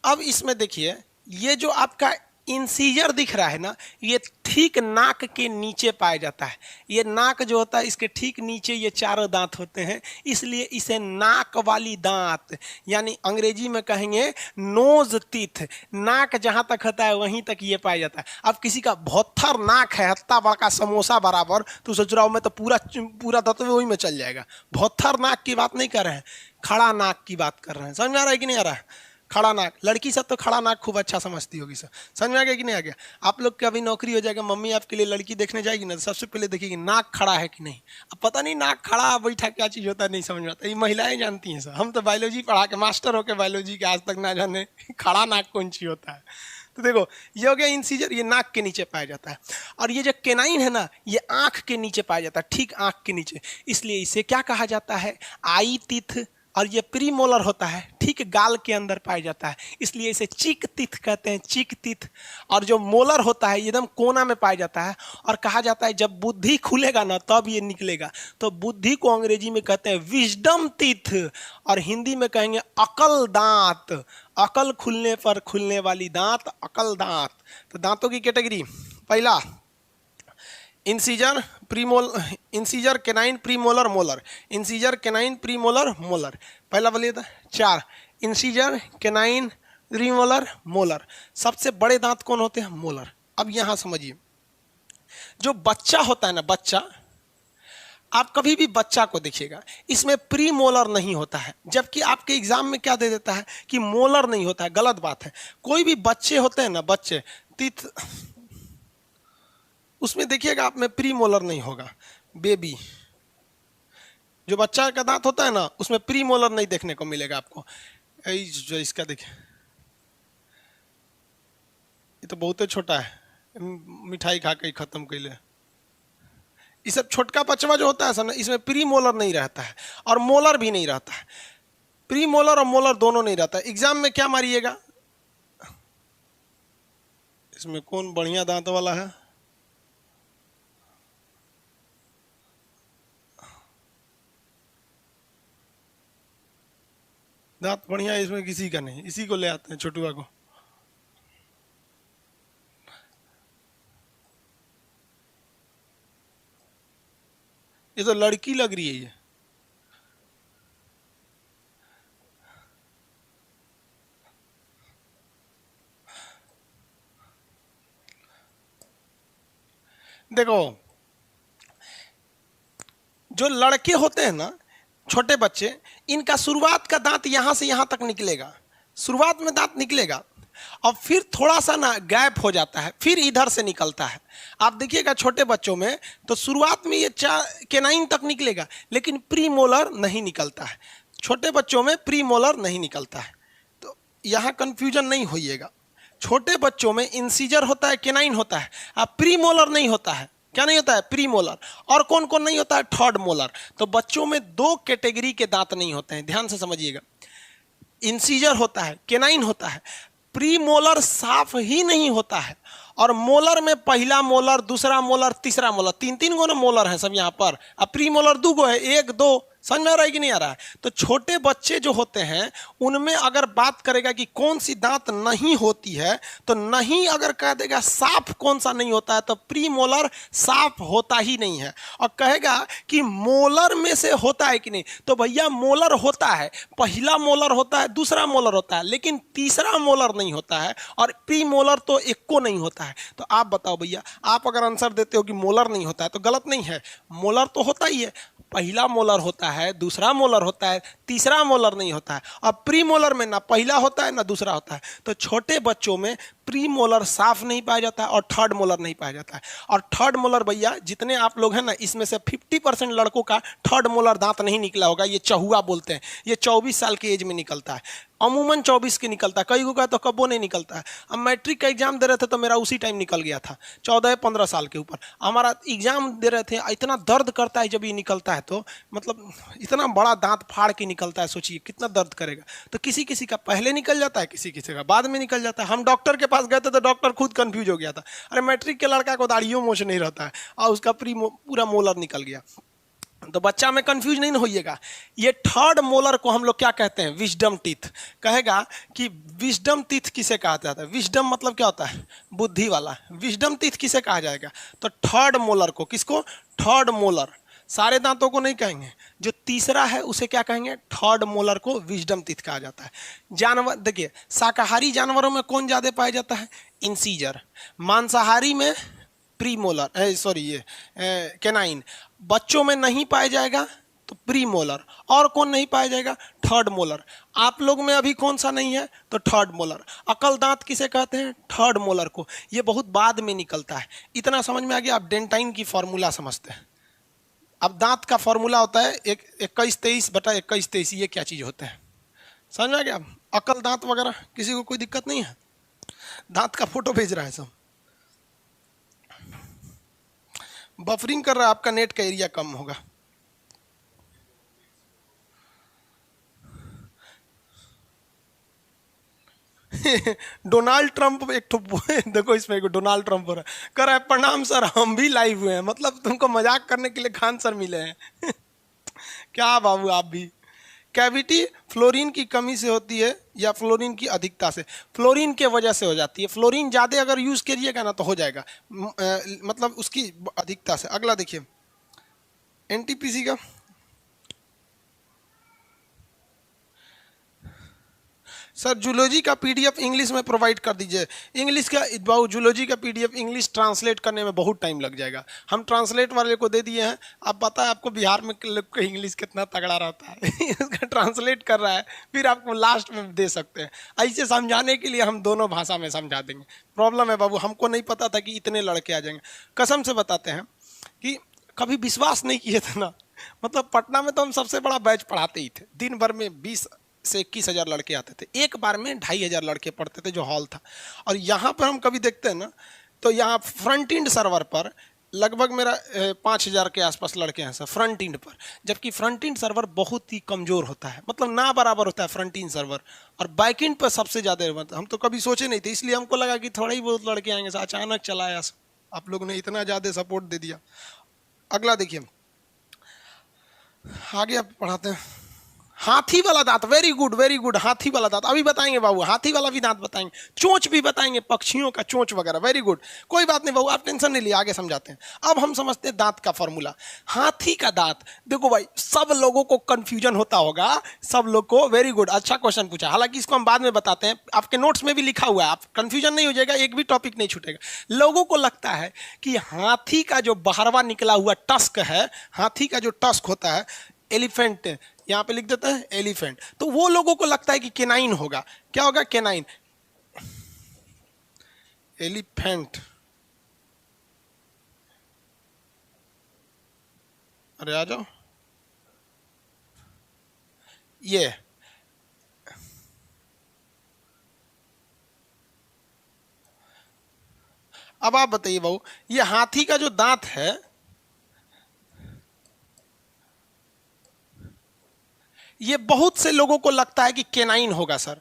S1: अब इसमें देखिए ये जो आपका इंसीजर दिख रहा है ना, ये ठीक नाक के नीचे पाया जाता है। ये नाक जो होता है इसके ठीक नीचे ये 4 दांत होते हैं, इसलिए इसे नाक वाली दांत, यानी अंग्रेजी में कहेंगे नोज टीथ। नाक जहां तक होता है वहीं तक ये पाया जाता है। अब किसी का भौथर नाक है, हत्ता बड़का समोसा बराबर, तो सोच रहा हूं मैं तो पूरा तत्व वही में चल जाएगा। भौथर नाक की बात नहीं कर रहे हैं, खड़ा नाक की बात कर रहे हैं। समझ में आ रहा है कि नहीं आ रहा है? खड़ा नाक, लड़की सब तो खड़ा नाक खूब अच्छा समझती होगी सर। समझ में आ गया कि नहीं आ गया? आप लोग की अभी नौकरी हो जाएगा, मम्मी आपके लिए लड़की देखने जाएगी ना, तो सबसे पहले देखिएगी नाक खड़ा है कि नहीं। अब पता नहीं नाक खड़ा बैठा क्या चीज़ होता है, नहीं समझ में आता, ये महिलाएं जानती हैं सर। हम तो बायोलॉजी पढ़ा के मास्टर होकर बायोलॉजी के आज तक ना जाने खड़ा नाक कौन चीज़ होता है। तो देखो ये हो गया इंसीजर, ये नाक के नीचे पाया जाता है। और ये जो केनाइन है ना, ये आँख के नीचे पाया जाता है, ठीक आँख के नीचे, इसलिए इसे क्या कहा जाता है, आई टीथ। और ये प्रीमोलर होता है ठीक गाल के अंदर पाया जाता है, इसलिए इसे चीक टीथ कहते हैं, चीक टीथ। और जो मोलर होता है एकदम कोना में पाया जाता है, और कहा जाता है जब बुद्धि खुलेगा ना तब ये निकलेगा, तो बुद्धि को अंग्रेजी में कहते हैं विजडम टीथ, और हिंदी में कहेंगे अकल दांत। अकल खुलने पर खुलने वाली दांत अकल दांत। तो दांतों की कैटेगरी, पहला incisor, incisor, canine, premolar, molar. Incisor, canine, premolar, molar. पहला बोलिए था 4, इंसीजर, केनाइन, प्रीमोलर, मोलर। सबसे बड़े दांत कौन होते हैं, मोलर। अब यहां समझिए, जो बच्चा होता है ना, बच्चा, आप कभी भी बच्चा को देखिएगा इसमें प्री मोलर नहीं होता है, जबकि आपके एग्जाम में क्या दे देता है कि मोलर नहीं होता है। गलत बात है। कोई भी बच्चे होते हैं ना, बच्चे तीत, उसमें देखिएगा आप में प्री मोलर नहीं होगा। बेबी जो बच्चा का दांत होता है ना, उसमें प्री मोलर नहीं देखने को मिलेगा आपको। जो इसका देखिए, ये तो बहुत छोटा है, मिठाई खा के खत्म कर ले। ये सब छोटका बचवा जो होता है सब, इसमें प्री मोलर नहीं रहता है और मोलर भी नहीं रहता है। प्री मोलर और मोलर दोनों नहीं रहता है। एग्जाम में क्या मारिएगा, इसमें कौन बढ़िया दांत वाला है, दांत बढ़िया है इसमें किसी का नहीं, इसी को ले आते हैं छोटुआ को। ये तो लड़की लग रही है ये। देखो जो लड़के होते हैं ना, छोटे बच्चे, इनका शुरुआत का दांत यहां से यहां तक निकलेगा, शुरुआत में दांत निकलेगा, और फिर थोड़ा सा ना गैप हो जाता है, फिर इधर से निकलता है। आप देखिएगा छोटे बच्चों में तो शुरुआत में ये केनाइन तक निकलेगा, लेकिन प्री मोलर नहीं निकलता है। छोटे बच्चों में प्री मोलर नहीं निकलता है, तो यहाँ कंफ्यूजन नहीं होइएगा। छोटे बच्चों में इंसीजर होता है, केनाइन होता है, अब प्री मोलर नहीं होता है। क्या नहीं होता है? Pre molar. और कौन कौन नहीं होता है? Third molar. तो बच्चों में दो कैटेगरी के दांत नहीं होते हैं, ध्यान से समझिएगा। इंसीजर होता है, केनाइन होता है, प्री मोलर साफ ही नहीं होता है। और मोलर में पहला मोलर, दूसरा मोलर, तीसरा मोलर, तीन तीन गो ना मोलर है सब यहाँ पर। अब प्री मोलर दो गो है, एक दो, समझ में आ रहा है कि नहीं आ रहा है? तो छोटे बच्चे जो होते हैं उनमें अगर बात करेगा कि कौन सी दांत नहीं होती है, तो नहीं अगर कह देगा साफ कौन सा नहीं होता है, तो प्री मोलर साफ होता ही नहीं है। और कहेगा कि मोलर में से होता है कि नहीं, तो भैया मोलर होता है, पहला मोलर होता है, दूसरा मोलर होता है, लेकिन तीसरा मोलर नहीं होता है, और प्री मोलर तो एक को नहीं होता है। तो आप बताओ भैया, आप अगर आंसर देते हो कि मोलर नहीं होता है तो गलत नहीं है, मोलर तो होता ही है। पहला मोलर होता है, दूसरा मोलर होता है, तीसरा मोलर नहीं होता है। अब प्री मोलर में ना पहला होता है ना दूसरा होता है। तो छोटे बच्चों में प्री मोलर साफ नहीं पाया जाता है और थर्ड मोलर नहीं पाया जाता है। और थर्ड मोलर भैया जितने आप लोग हैं ना, इसमें से 50% लड़कों का थर्ड मोलर दांत नहीं निकला होगा। ये चहुआ बोलते हैं, ये 24 साल की एज में निकलता है, अमूमन 24 के निकलता है, कई का तो कबो नहीं निकलता है। अब मैट्रिक का एग्जाम दे रहे थे तो मेरा उसी टाइम निकल गया था, 14-15 साल के ऊपर हमारा एग्जाम दे रहे थे। इतना दर्द करता है जब ये निकलता है, तो मतलब इतना बड़ा दांत फाड़ के निकलता है, सोचिए कितना दर्द करेगा। तो किसी किसी का पहले निकल जाता है, किसी किसी का बाद में निकल जाता है। हम डॉक्टर के पास गए थे तो डॉक्टर खुद कंफ्यूज हो गया था, अरे मैट्रिक के लड़का को दाढ़ियों मोछ नहीं रहता है और उसका पूरा मोलर निकल गया। तो बच्चा में कंफ्यूज नहीं होइएगा। ये थर्ड मोलर को हम लोग क्या कहते हैं? Wisdom teeth. कहेगा कि विजडम टीथ किसे कहा जाता है? विजडम मतलब क्या होता है? बुद्धि वाला। विजडम टीथ किसे कहा जाएगा? तो थर्ड मोलर को। किसको? Third molar. सारे दांतों को नहीं कहेंगे, जो तीसरा है उसे क्या कहेंगे? थर्ड मोलर को विजडम टीथ कहा जाता है। जानवर देखिए, शाकाहारी जानवरों में कौन ज्यादा पाया जाता है? इंसीजर। मांसाहारी में प्री मोलर, सॉरी ये केनाइन। बच्चों में नहीं पाया जाएगा तो प्री मोलर। और कौन नहीं पाया जाएगा? Third molar. आप लोग में अभी कौन सा नहीं है? तो थर्ड मोलर। अकल दांत किसे कहते हैं? थर्ड मोलर को। ये बहुत बाद में निकलता है। इतना समझ में आ गया? आप डेंटाइन की फॉर्मूला समझते हैं। अब दांत का फॉर्मूला होता है 21-23/21-23। ये क्या चीज होते हैं समझ में आ गया? अकल दांत वगैरह किसी को कोई दिक्कत नहीं है? दांत का फोटो भेज रहा है सब। बफरिंग कर रहा है, आपका नेट का एरिया कम होगा। डोनाल्ड ट्रंप एक तो देखो इसमें डोनाल्ड ट्रंप हो रहा है, कर रहा है प्रणाम सर हम भी लाइव हुए हैं। मतलब तुमको मजाक करने के लिए खान सर मिले हैं। क्या बाबू आप भी। कैविटी फ्लोरीन की कमी से होती है या फ्लोरीन की अधिकता से? फ्लोरीन के वजह से हो जाती है। फ्लोरीन ज़्यादा अगर यूज़ करिएगा ना तो हो जाएगा, मतलब उसकी अधिकता से। अगला देखिए एनटीपीसी का। सर जूलॉजी का पीडीएफ इंग्लिश में प्रोवाइड कर दीजिए। इंग्लिश का बाबू, जूलॉजी का पीडीएफ इंग्लिश ट्रांसलेट करने में बहुत टाइम लग जाएगा। हम ट्रांसलेट वाले को दे दिए हैं। अब पता है आपको बिहार में लोग का इंग्लिश कितना तगड़ा रहता है। इसका ट्रांसलेट कर रहा है, फिर आपको लास्ट में दे सकते हैं। ऐसे समझाने के लिए हम दोनों भाषा में समझा देंगे। प्रॉब्लम है बाबू, हमको नहीं पता था कि इतने लड़के आ जाएंगे। कसम से बताते हैं कि कभी विश्वास नहीं किए थे ना। मतलब पटना में तो हम सबसे बड़ा बैच पढ़ाते ही थे। दिन भर में 20 से 21 हजार लड़के आते थे, एक बार में 2500 लड़के पढ़ते थे जो हॉल था। और यहाँ पर हम कभी देखते हैं ना, तो यहाँ फ्रंट इंड सर्वर पर लगभग मेरा 5000 के आसपास लड़के हैं सर फ्रंट इंड पर। जबकि फ्रंट इंड सर्वर बहुत ही कमज़ोर होता है, मतलब ना बराबर होता है फ्रंट इंड सर्वर। और बैक इंड पर सबसे ज़्यादा। हम तो कभी सोचे नहीं थे, इसलिए हमको लगा कि थोड़ा ही बहुत लड़के आएंगे। सर अचानक चलाया, आप लोगों ने इतना ज़्यादा सपोर्ट दे दिया। अगला देखिए, आगे आप पढ़ाते हैं। हाथी वाला दांत, वेरी गुड वेरी गुड। हाथी वाला दांत अभी बताएंगे बाबू, हाथी वाला भी दांत बताएंगे, चोंच भी बताएंगे, पक्षियों का चोंच वगैरह। वेरी गुड, कोई बात नहीं बाबू, आप टेंशन नहीं लिए, आगे समझाते हैं। अब हम समझते हैं दांत का फॉर्मूला। हाथी का दांत, देखो भाई सब लोगों को कंफ्यूजन होता होगा, सब लोग को। वेरी गुड, अच्छा क्वेश्चन पूछा। हालांकि इसको हम बाद में बताते हैं, आपके नोट्स में भी लिखा हुआ है, आप कंफ्यूजन नहीं हो जाएगा, एक भी टॉपिक नहीं छूटेगा। लोगों को लगता है कि हाथी का जो बाहरवा निकला हुआ टस्क है, हाथी का जो टस्क होता है, एलिफेंट यहाँ पे लिख देते हैं एलिफेंट, तो वो लोगों को लगता है कि केनाइन होगा। क्या होगा? केनाइन। एलिफेंट, अरे आ जाओ, ये अब आप बताइए बाबू, ये हाथी का जो दांत है, ये बहुत से लोगों को लगता है कि केनाइन होगा सर,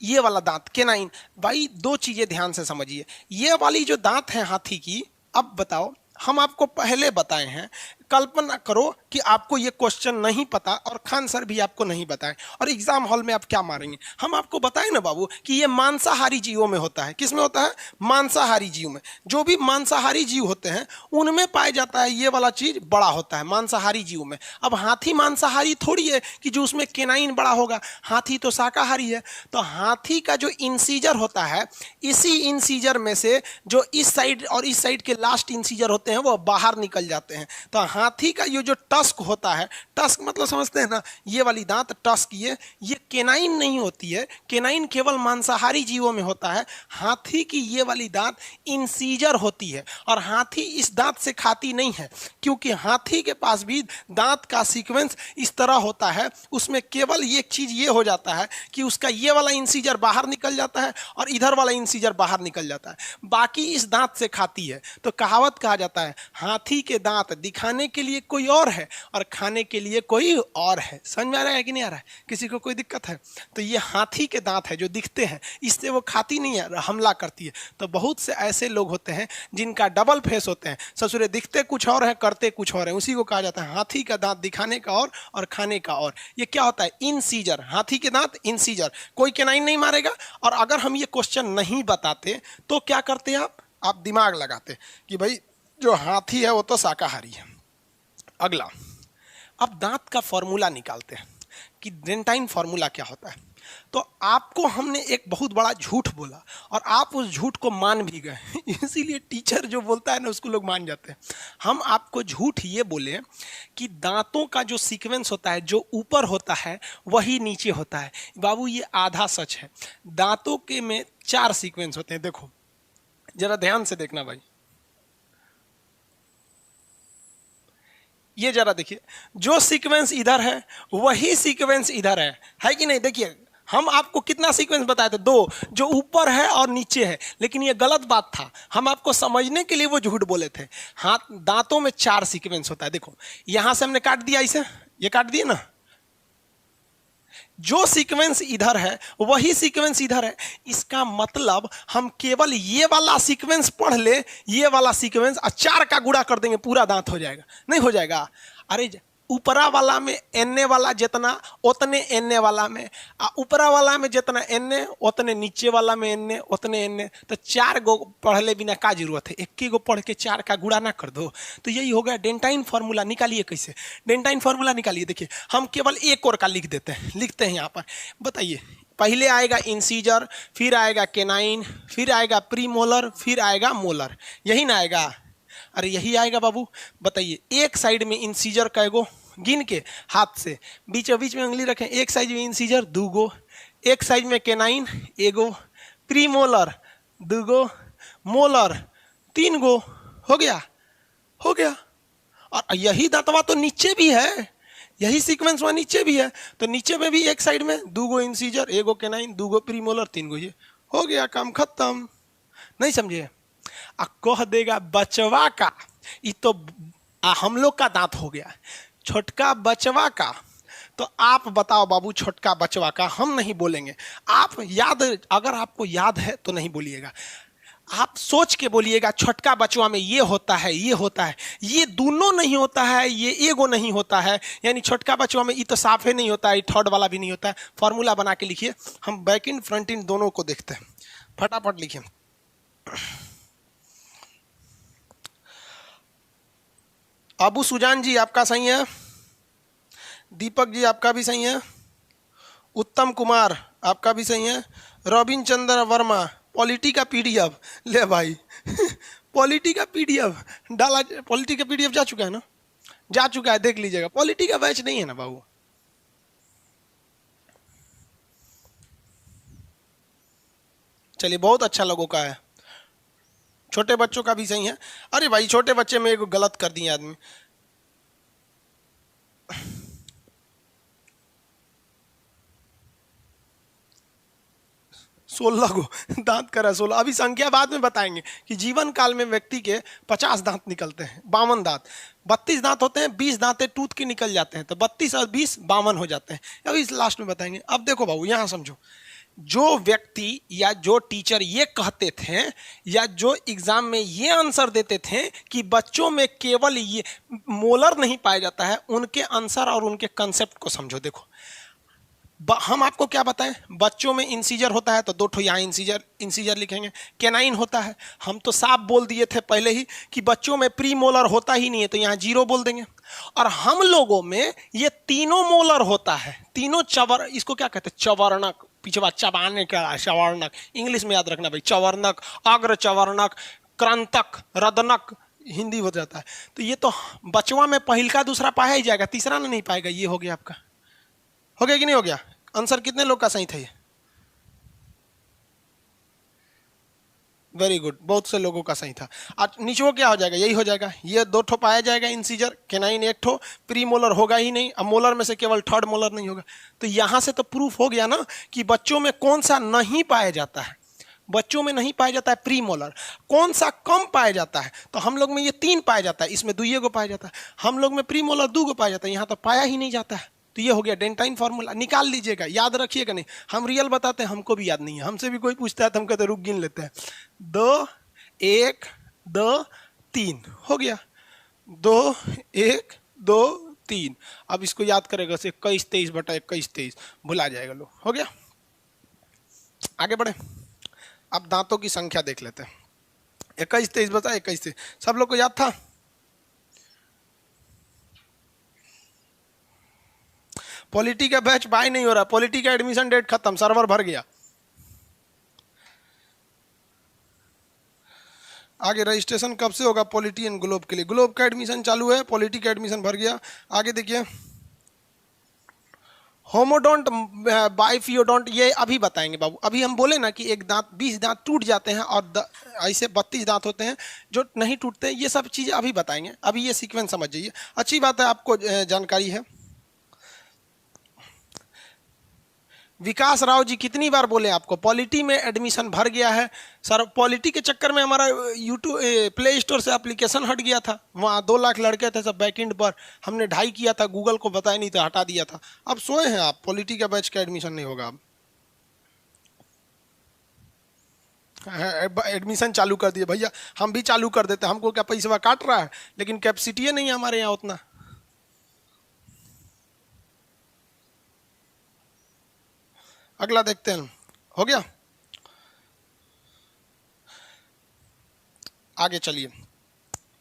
S1: ये वाला दांत केनाइन। भाई दो चीजें ध्यान से समझिए, ये वाली जो दांत है हाथी की, अब बताओ, हम आपको पहले बताए हैं, कल्पना करो कि आपको ये क्वेश्चन नहीं पता और खान सर भी आपको नहीं बताए, और एग्जाम हॉल में आप क्या मारेंगे? हम आपको बताए ना बाबू कि ये मांसाहारी जीवों में होता है। किस में होता है? मांसाहारी जीव में। जो भी मांसाहारी जीव होते हैं उनमें पाया जाता है ये वाला चीज बड़ा होता है, मांसाहारी जीव में। अब हाथी मांसाहारी थोड़ी है कि जो उसमें केनाइन बड़ा होगा, हाथी तो शाकाहारी है। तो हाथी का जो इंसीजर होता है, इसी इंसीजर में से जो इस साइड और इस साइड के लास्ट इंसीजर होते हैं वो बाहर निकल जाते हैं। तो हाथी का ये जो टस्क होता है, टस्क मतलब समझते हैं ना, ये वाली दांत टस्क, ये केनाइन नहीं होती है, केनाइन केवल मांसाहारी जीवों में होता है। हाथी की ये वाली दांत इंसीजर होती है, और हाथी इस दांत से खाती नहीं है, क्योंकि हाथी के पास भी दांत का सीक्वेंस इस तरह होता है, उसमें केवल ये चीज ये हो जाता है कि उसका ये वाला इंसीजर बाहर निकल जाता है और इधर वाला इंसीजर बाहर निकल जाता है, बाकी इस दांत से खाती है। तो कहावत कहा जाता है, हाथी के दांत दिखाने के लिए कोई और है और खाने के लिए कोई और है। समझ में आ रहा है कि नहीं आ रहा है? किसी को कोई दिक्कत है? तो ये हाथी के दांत है जो दिखते हैं, इससे वो खाती नहीं है, हमला करती है। तो बहुत से ऐसे लोग होते हैं जिनका डबल फेस होते हैं, ससुरे दिखते कुछ और है, करते कुछ और है, उसी को कहा जाता है हाथी का दांत दिखाने का और खाने का और। ये क्या होता है? इंसीजर, हाथी के दांत इंसीजर। कोई केनाइन नहीं मारेगा। और अगर हम ये क्वेश्चन नहीं बताते तो क्या करते आप दिमाग लगाते कि भाई जो हाथी है वो तो शाकाहारी है। अगला, अब दांत का फॉर्मूला निकालते हैं कि डेंटाइन फॉर्मूला क्या होता है। तो आपको हमने एक बहुत बड़ा झूठ बोला और आप उस झूठ को मान भी गए इसीलिए टीचर जो बोलता है ना उसको लोग मान जाते हैं। हम आपको झूठ ये बोले कि दांतों का जो सीक्वेंस होता है, जो ऊपर होता है वही नीचे होता है। बाबू ये आधा सच है। दांतों के में 4 सीक्वेंस होते हैं। देखो जरा ध्यान से देखना भाई, ये जरा देखिए, जो सीक्वेंस इधर है वही सीक्वेंस इधर है कि नहीं? देखिए हम आपको कितना सीक्वेंस बताए थे? 2, जो ऊपर है और नीचे है। लेकिन ये गलत बात था, हम आपको समझने के लिए वो झूठ बोले थे। हाथ दांतों में 4 सीक्वेंस होता है। देखो यहां से हमने काट दिया, इसे ये काट दिए ना, जो सीक्वेंस इधर है वही सीक्वेंस इधर है। इसका मतलब हम केवल ये वाला सीक्वेंस पढ़ ले, ये वाला सीक्वेंस, और 4 का गुणा कर देंगे, पूरा दांत हो जाएगा। नहीं हो जाएगा। अरे ऊपरा वाला में एनए वाला जितना उतने एनए वाला में, ऊपरा वाला में जितना एनए उतने नीचे वाला में एनए उतने एनए। तो 4 गो पढ़ले बिना का जरूरत है? 1 गो पढ़ के 4 का गुणा ना कर दो। तो यही हो गया डेंटाइन फॉर्मूला। निकालिए कैसे डेंटाइन फॉर्मूला निकालिए। देखिए हम केवल एक और का लिख देते हैं, लिखते हैं यहाँ पर। बताइए, पहले आएगा इंसीजर, फिर आएगा केनाइन, फिर आएगा प्रीमोलर, फिर आएगा मोलर। यही ना आएगा? अरे यही आएगा बाबू। बताइए एक साइड में इंसीजर कैगो, गिन के हाथ से बीचों बीच में उंगली रखें। एक साइड में इंसीजर 2 गो, एक साइड में केनाइन 1 गो, प्रीमोलर 2 गो, मोलर 3 गो। हो गया, हो गया। और यही दांतवा तो नीचे भी है, यही सीक्वेंस वहां नीचे भी है। तो नीचे में भी एक साइड में 2 गो इंसीजर, 1 गो केनाइन, 2 गो प्रीमोलर, 3 गो। ये हो गया, काम खत्म। नहीं समझे? कह देगा बचवा का, ये तो हम लोग का दांत हो गया, छोटका बचवा का। तो आप बताओ बाबू, छोटका बचवा का हम नहीं बोलेंगे। आप याद, अगर आपको याद है तो नहीं बोलिएगा, आप सोच के बोलिएगा छोटका बचवा में ये होता है, ये होता है, ये दोनों नहीं होता है, ये एगो नहीं होता है। यानी छोटका बचवा में ये तो साफे नहीं होता है, थर्ड वाला भी नहीं होता है। फॉर्मूला बना के लिखिए, हम बैक इन फ्रंट इन दोनों को देखते हैं। फटाफट लिखिए। अबू सुजान जी आपका सही है, दीपक जी आपका भी सही है, उत्तम कुमार आपका भी सही है, रविन चंद्र वर्मा पॉलिटी का पीडीएफ ले भाई पॉलिटी का पीडीएफ डाला, पॉलिटी का पीडीएफ जा चुका है ना? जा चुका है, देख लीजिएगा। पॉलिटी का बैच नहीं है ना बाबू। चलिए बहुत अच्छा लोगों का है। छोटे बच्चों का भी सही है। अरे भाई छोटे बच्चे में एक गलत कर दिए आदमी, 16 को दांत करा 16। अभी संख्या बाद में बताएंगे कि जीवन काल में व्यक्ति के 50 दांत निकलते हैं, 52 दांत। 32 दांत होते हैं, 20 दांतें टूट के निकल जाते हैं, तो 32 और 20 52 हो जाते हैं। अभी इस लास्ट में बताएंगे। अब देखो बाबू यहां समझो, जो व्यक्ति या जो टीचर ये कहते थे या जो एग्जाम में ये आंसर देते थे कि बच्चों में केवल ये मोलर नहीं पाया जाता है, उनके आंसर और उनके कंसेप्ट को समझो। देखो हम आपको क्या बताएं, बच्चों में इंसीजर होता है तो 2 ठो यहाँ इंसीजर लिखेंगे। कैनाइन होता है, हम तो साफ बोल दिए थे पहले ही कि बच्चों में प्री मोलर होता ही नहीं है, तो यहाँ 0 बोल देंगे। और हम लोगों में ये तीनों मोलर होता है, तीनों इसको क्या कहते हैं, चवर्णक, पिछवा चबाने का चवर्णक, इंग्लिश में याद रखना भाई, चवर्णक, अग्र चवर्णक, क्रंतक, रदनक, हिंदी हो जाता है। तो ये तो बचवा में पहिलका दूसरा पाया ही जाएगा, तीसरा नहीं पाएगा। ये हो गया आपका, हो गया कि नहीं हो गया? आंसर कितने लोग का सही था? ये वेरी गुड, बहुत से लोगों का सही था। आज नीचे क्या हो जाएगा, यही हो जाएगा। ये 2 ठो पाया जाएगा इंसीजर, कैनाइन 1 ठो, प्री मोलर होगा ही नहीं। अब मोलर में से केवल थर्ड मोलर नहीं होगा। तो यहां से तो प्रूफ हो गया ना कि बच्चों में कौन सा नहीं पाया जाता है। बच्चों में नहीं पाया जाता है प्री मोलर। कौन सा कम पाया जाता है? तो हम लोग में ये 3 पाया जाता है, इसमें 2 को पाया जाता है। हम लोग में प्री मोलर 2 को पाया जाता है, यहाँ तो पाया ही नहीं जाता है। तो ये हो गया डेंटाइन फार्मूला, निकाल लीजिएगा, याद रखिएगा। नहीं हम रियल बताते हैं, हमको भी याद नहीं है। हमसे भी कोई पूछता है तो हम कहते रुक गिन लेते हैं। 2 1 2 3 हो गया, 2 1 2 3। अब इसको याद करेगा 21 23 बटा 21 23, भुला जाएगा लोग। हो गया, आगे बढ़े। अब दांतों की संख्या देख लेते हैं। 21 23 बता 21 23, सब लोग को याद था? पॉलिटी का बैच बाय नहीं हो रहा, पॉलिटी का एडमिशन डेट खत्म, सर्वर भर गया। आगे रजिस्ट्रेशन कब से होगा पॉलिटी एंड ग्लोब के लिए? ग्लोब का एडमिशन चालू है, पॉलिटी का एडमिशन भर गया। आगे देखिए, होमोडोंट बाइफियोडोंट, ये अभी बताएंगे बाबू। अभी हम बोले ना कि एक दांत 20 दांत टूट जाते हैं और ऐसे 32 दांत होते हैं जो नहीं टूटते। ये सब चीजें अभी बताएंगे, अभी ये सीक्वेंस समझ जाइए। अच्छी बात है, आपको जानकारी है। विकास राव जी कितनी बार बोले आपको, पॉलिटी में एडमिशन भर गया है सर। पॉलिटी के चक्कर में हमारा यूट्यूब प्ले स्टोर से एप्लीकेशन हट गया था, वहाँ 2 लाख लड़के थे सब बैकएंड पर, हमने 2.5 किया था, गूगल को बताया नहीं था, हटा दिया था। अब सोए हैं आप, पॉलिटी का बैच का एडमिशन नहीं होगा। अब एडमिशन चालू कर दिए भैया, हम भी चालू कर देते, हमको क्या पैसा काट रहा है, लेकिन कैपेसिटी नहीं है हमारे यहाँ उतना। अगला देखते हैं, हो गया। आगे चलिए,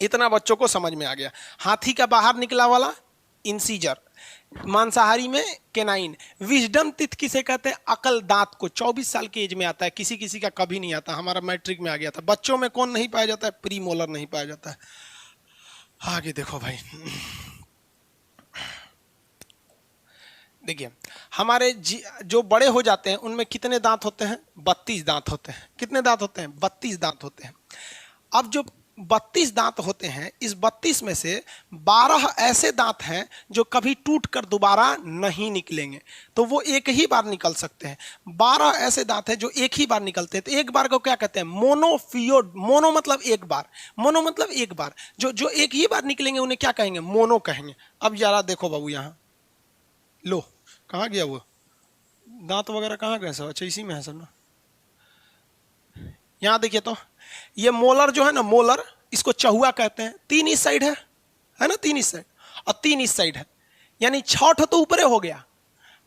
S1: इतना बच्चों को समझ में आ गया। हाथी का बाहर निकला वाला इंसीजर, मांसाहारी में कैनाइन। विजडम टीथ किसे कहते हैं? अकल दांत को 24 साल की एज में आता है, किसी किसी का कभी नहीं आता। हमारा मैट्रिक में आ गया था। बच्चों में कौन नहीं पाया जाता है? प्री मोलर नहीं पाया जाता है। आगे देखो भाई, देखिए हमारे जो बड़े हो जाते हैं उनमें कितने दांत होते हैं? 32 दांत होते हैं। कितने दांत होते हैं? 32 दांत होते हैं। अब जो 32 दांत होते हैं, इस 32 में से 12 ऐसे दांत हैं जो कभी टूट कर दोबारा नहीं निकलेंगे, तो वो एक ही बार निकल सकते हैं। 12 ऐसे दांत हैं जो एक ही बार निकलते हैं। तो एक बार को क्या कहते हैं? मोनोफियोड। मोनो मतलब एक बार, मोनो मतलब एक बार। जो एक ही बार निकलेंगे उन्हें क्या कहेंगे? मोनो कहेंगे। अब जरा देखो बाबू, यहाँ लो, कहाँ गया वो दांत वगैरह, कहाँ गए सब? अच्छा इसी में है सब ना। यहां देखिए तो ये मोलर जो है ना, मोलर, इसको चहुआ कहते हैं। 3 इस साइड है ना, 3 इस साइड और 3 इस साइड है, यानी 6 ठो तो ऊपर हो गया।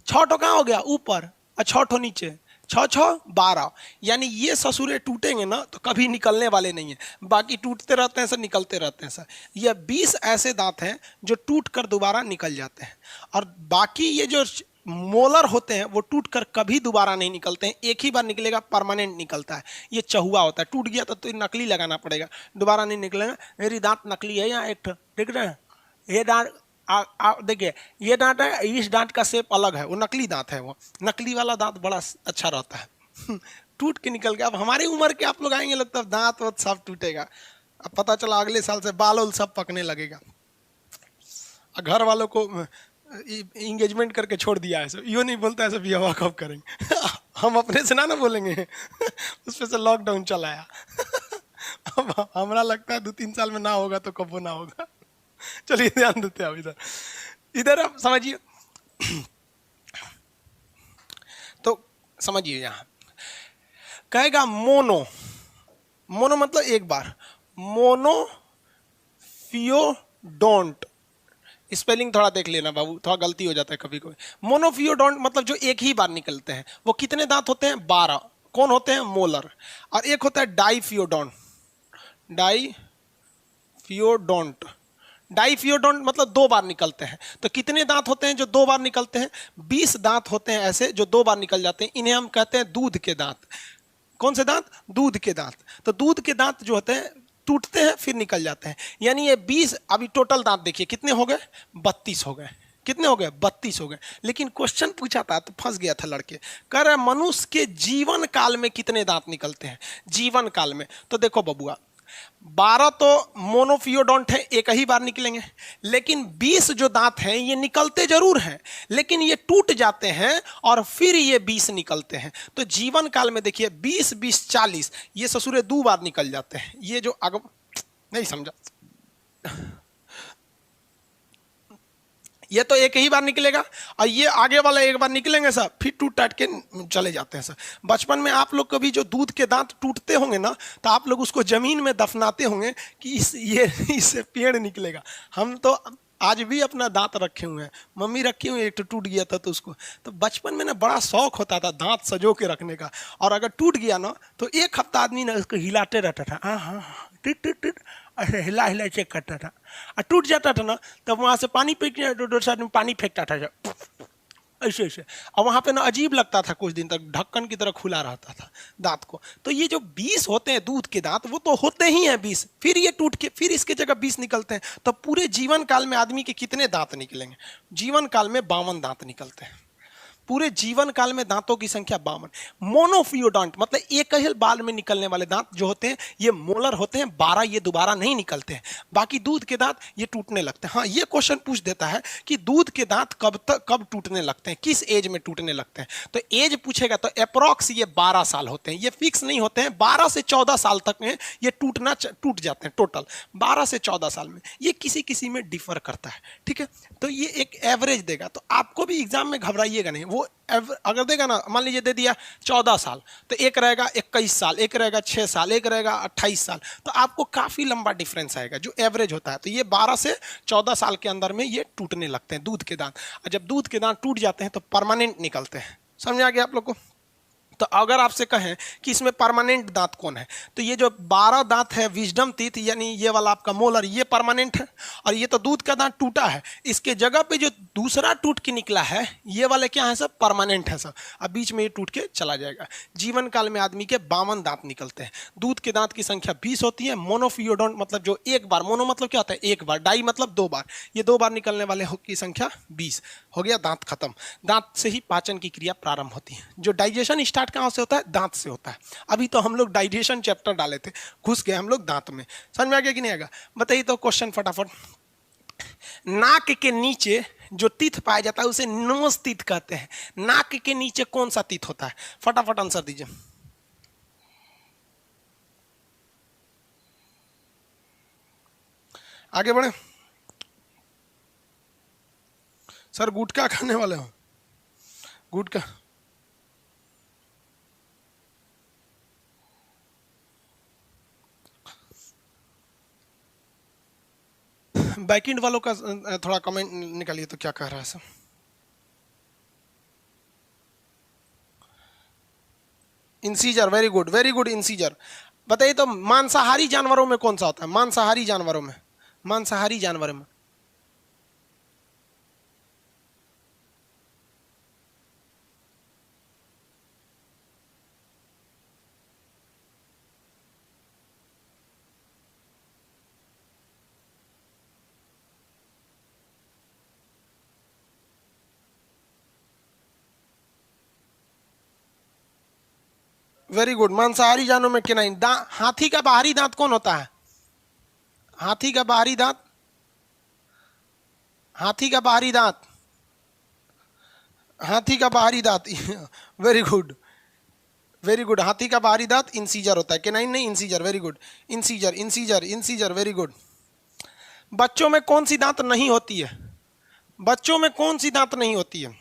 S1: 6 ठो कहाँ हो गया? ऊपर, और 6 ठो नीचे। 6 6 12, यानी ये ससुरे टूटेंगे ना तो कभी निकलने वाले नहीं है। बाकी टूटते रहते हैं सर, निकलते रहते हैं सर। ये 20 ऐसे दांत हैं जो टूट कर दोबारा निकल जाते हैं, और बाकी ये जो मोलर होते हैं वो टूट कर कभी दोबारा नहीं निकलते हैं। एक ही बार निकलेगा, परमानेंट निकलता है। ये चहुआ होता है, टूट गया तो नकली लगाना पड़ेगा, दोबारा नहीं निकलेगा। मेरी दांत नकली है यहाँ एक, देख रहे हैं ये दांत, देखिए ये दांत है, इस दांत का शेप अलग है, वो नकली दांत है। वो नकली वाला दांत बड़ा अच्छा रहता है टूट के निकल गया। अब हमारी उम्र के आप लोग आएंगे, लगता है दांत वात सब टूटेगा। अब पता चला अगले साल से बाल उल सब पकने लगेगा। घर वालों को इंगेजमेंट करके छोड़ दिया है, यो नहीं बोलता है सब विवाह कब करेंगे। हम अपने से ना बोलेंगे। उस पे से लॉकडाउन चलाया। अब हमारा लगता है 2-3 साल में ना होगा तो कब ना होगा। चलिए ध्यान देते हैं अब इधर इधर आप समझिए। तो समझिए यहां कहेगा मोनो, मोनो मतलब एक बार, मोनोफियोडोंट। स्पेलिंग थोड़ा देख लेना बाबू, थोड़ा गलती हो जाता है कभी कभी। मोनोफियोडोंट मतलब जो एक ही बार निकलते हैं। वो कितने दांत होते हैं? 12। कौन होते हैं? मोलर। और एक होता है डाइफियोडोंट। डाइफियोडोंट, डाइफियोडोंट मतलब 2 बार निकलते हैं। तो कितने दांत होते हैं जो 2 बार निकलते हैं? 20 दांत होते हैं ऐसे जो 2 बार निकल जाते हैं। इन्हें हम कहते हैं दूध के दांत। कौन से दांत? दूध के दांत। तो दूध के दांत जो होते हैं टूटते हैं फिर निकल जाते हैं। यानी ये 20, अभी टोटल दांत देखिए कितने हो गए? 32 हो गए। कितने हो गए? 32 हो गए। लेकिन क्वेश्चन पूछा था तो फंस गया था लड़के। कह रहे मनुष्य के जीवन काल में कितने दांत निकलते हैं? जीवन काल में तो देखो बबुआ, 12 तो मोनोफियोडोंट है, एक ही बार निकलेंगे। लेकिन 20 जो दांत हैं ये निकलते जरूर हैं, लेकिन ये टूट जाते हैं और फिर ये 20 निकलते हैं। तो जीवन काल में देखिए 20 20 40, ये ससुरे 2 बार निकल जाते हैं। ये जो आगे नहीं समझा, ये तो एक ही बार निकलेगा और ये आगे वाला एक बार निकलेंगे सर, फिर टूट टाट के चले जाते हैं सर। बचपन में आप लोग कभी जो दूध के दांत टूटते होंगे ना, तो आप लोग उसको जमीन में दफनाते होंगे कि इससे पेड़ निकलेगा। हम तो आज भी अपना दांत रखे हुए हैं, मम्मी रखी हुई, एक तो टूट गया था तो उसको, तो बचपन में ना बड़ा शौक होता था दांत सजो के रखने का। और अगर टूट गया ना तो 1 हफ्ता आदमी ना उसको हिलाते रहता था, हाँ हाँ टिट टिट टिट, ऐसे हिला हिला चेक करता था। और टूट जाता था ना तब वहां से पानी फेंकने, दूसरे आदमी पानी फेंकता था ऐसे ऐसे। और वहां पे ना अजीब लगता था, कुछ दिन तक ढक्कन की तरह खुला रहता था दांत को। तो ये जो 20 होते हैं दूध के दांत, वो तो होते ही हैं 20, फिर ये टूट के फिर इसके जगह 20 निकलते हैं। तो पूरे जीवन काल में आदमी के कितने दांत निकलेंगे? जीवन काल में 52 दांत निकलते हैं। पूरे जीवन काल में दांतों की संख्या 52। मोनोफियोडोंट मतलब एक ही बाल में निकलने वाले दांत जो होते हैं ये मोलर होते हैं, 12 ये दोबारा नहीं निकलते हैं। बाकी दूध के दांत ये टूटने लगते हैं। हाँ, ये क्वेश्चन पूछ देता है कि दूध के दांत कब टूटने लगते हैं, किस एज में टूटने लगते हैं। तो एज पूछेगा तो अप्रोक्स ये 12 साल होते हैं, ये फिक्स नहीं होते हैं। 12 से 14 साल तक में ये टूट जाते हैं टोटल। 12 से 14 साल में ये किसी किसी में डिफर करता है, ठीक है। तो ये एक एवरेज देगा। तो आपको भी एग्जाम में घबराइएगा नहीं, वो अगर देगा ना, मान लीजिए दे दिया 14 साल, तो एक रहेगा 21 साल, एक रहेगा 6 साल, एक रहेगा 28 साल, तो आपको काफी लंबा डिफरेंस आएगा जो एवरेज होता है। तो ये 12 से 14 साल के अंदर में ये टूटने लगते हैं दूध के दांत। और जब दूध के दांत टूट जाते हैं तो परमानेंट निकलते हैं। समझ आ गया आप लोग को? तो अगर आपसे कहें कि इसमें परमानेंट दांत कौन है, तो ये जो 12 दांत है विजडम टीथ, यानी ये वाला आपका मोलर, ये परमानेंट है। और ये तो दूध का दांत टूटा है, इसके जगह पे जो दूसरा टूट के निकला है ये वाले क्या है सब? परमानेंट है सब। अब बीच में ये टूट के चला जाएगा। जीवन काल में आदमी के 52 दांत निकलते हैं। दूध के दांत की संख्या 20 होती है। मोनोफियोडोंट मतलब जो एक बार, मोनो मतलब क्या होता है? एक बार, डाई मतलब 2 बार, ये 2 बार निकलने वाले की संख्या 20 हो गया। दांत खत्म। दांत से ही पाचन की क्रिया प्रारंभ होती है। जो डाइजेशन स्टार्ट कहां से होता है? दांत से होता है। अभी तो हम लोग डाइजेशन चैप्टर डाले थे, घुस गए हम लोग दांत में। समझ में आ गया कि नहीं आएगा? बताइए तो क्वेश्चन फटाफट। नाक के नीचे जो टीथ पाया जाता है उसे नोज टीथ कहते हैं। नाक के नीचे कौन सा टीथ होता है? फटाफट आंसर दीजिए। आगे बढ़े सर। गुटखा खाने वाले हो? गुटखा बैकएंड वालों का थोड़ा कमेंट निकालिए तो क्या कह रहा है sir? Incisor, very good very good, incisor. बताइए तो मांसाहारी जानवरों में कौन सा होता है? मांसाहारी जानवरों में, मांसाहारी जानवरों में वेरी गुड। मांसाहारी जानवरों में केनाइन। हाथी का बाहरी दांत कौन होता है? हाथी का बाहरी दांत, हाथी का बाहरी दांत, हाथी का बाहरी दांत वेरी गुड, वेरी गुड। हाथी का बाहरी दांत इंसीजर होता है, केनाइन नहीं, incisor. Very good, incisor, incisor, incisor, very good. बच्चों में कौन सी दांत नहीं होती है? बच्चों में कौन सी दांत नहीं होती है?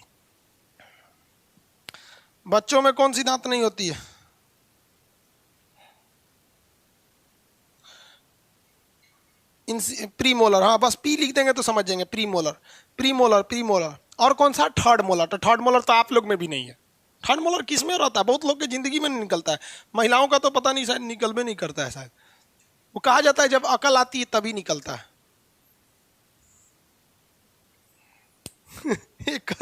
S1: बच्चों में कौन सी दांत नहीं होती है? प्रीमोलर, हाँ बस पी लिख देंगे तो समझ जाएंगे। Premolar, premolar, premolar. और कौन सा? Third molar. तो थर्ड मोलर तो आप लोग में भी नहीं है। थर्ड मोलर किस में रहता है? बहुत लोग की जिंदगी में नहीं निकलता है। महिलाओं का तो पता नहीं, शायद निकल भी नहीं करता है शायद। वो कहा जाता है जब अकल आती है तभी निकलता है। एक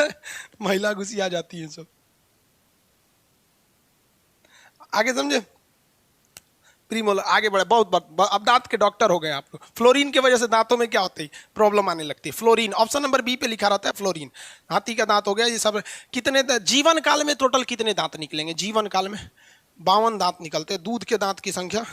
S1: महिला घुसी आ जाती है सब। आगे समझे? प्रीमोलर, आगे बढ़े। अब दांत के डॉक्टर हो गए आप लोग। फ्लोरीन की वजह से दांतों में क्या होती है? प्रॉब्लम आने लगती है। फ्लोरीन, ऑप्शन नंबर बी पे लिखा रहता है फ्लोरीन। हाथी का दांत हो गया ये सब। कितने जीवन काल में टोटल कितने दांत निकलेंगे? जीवन काल में 52 दांत निकलते हैं। दूध के दांत की संख्या,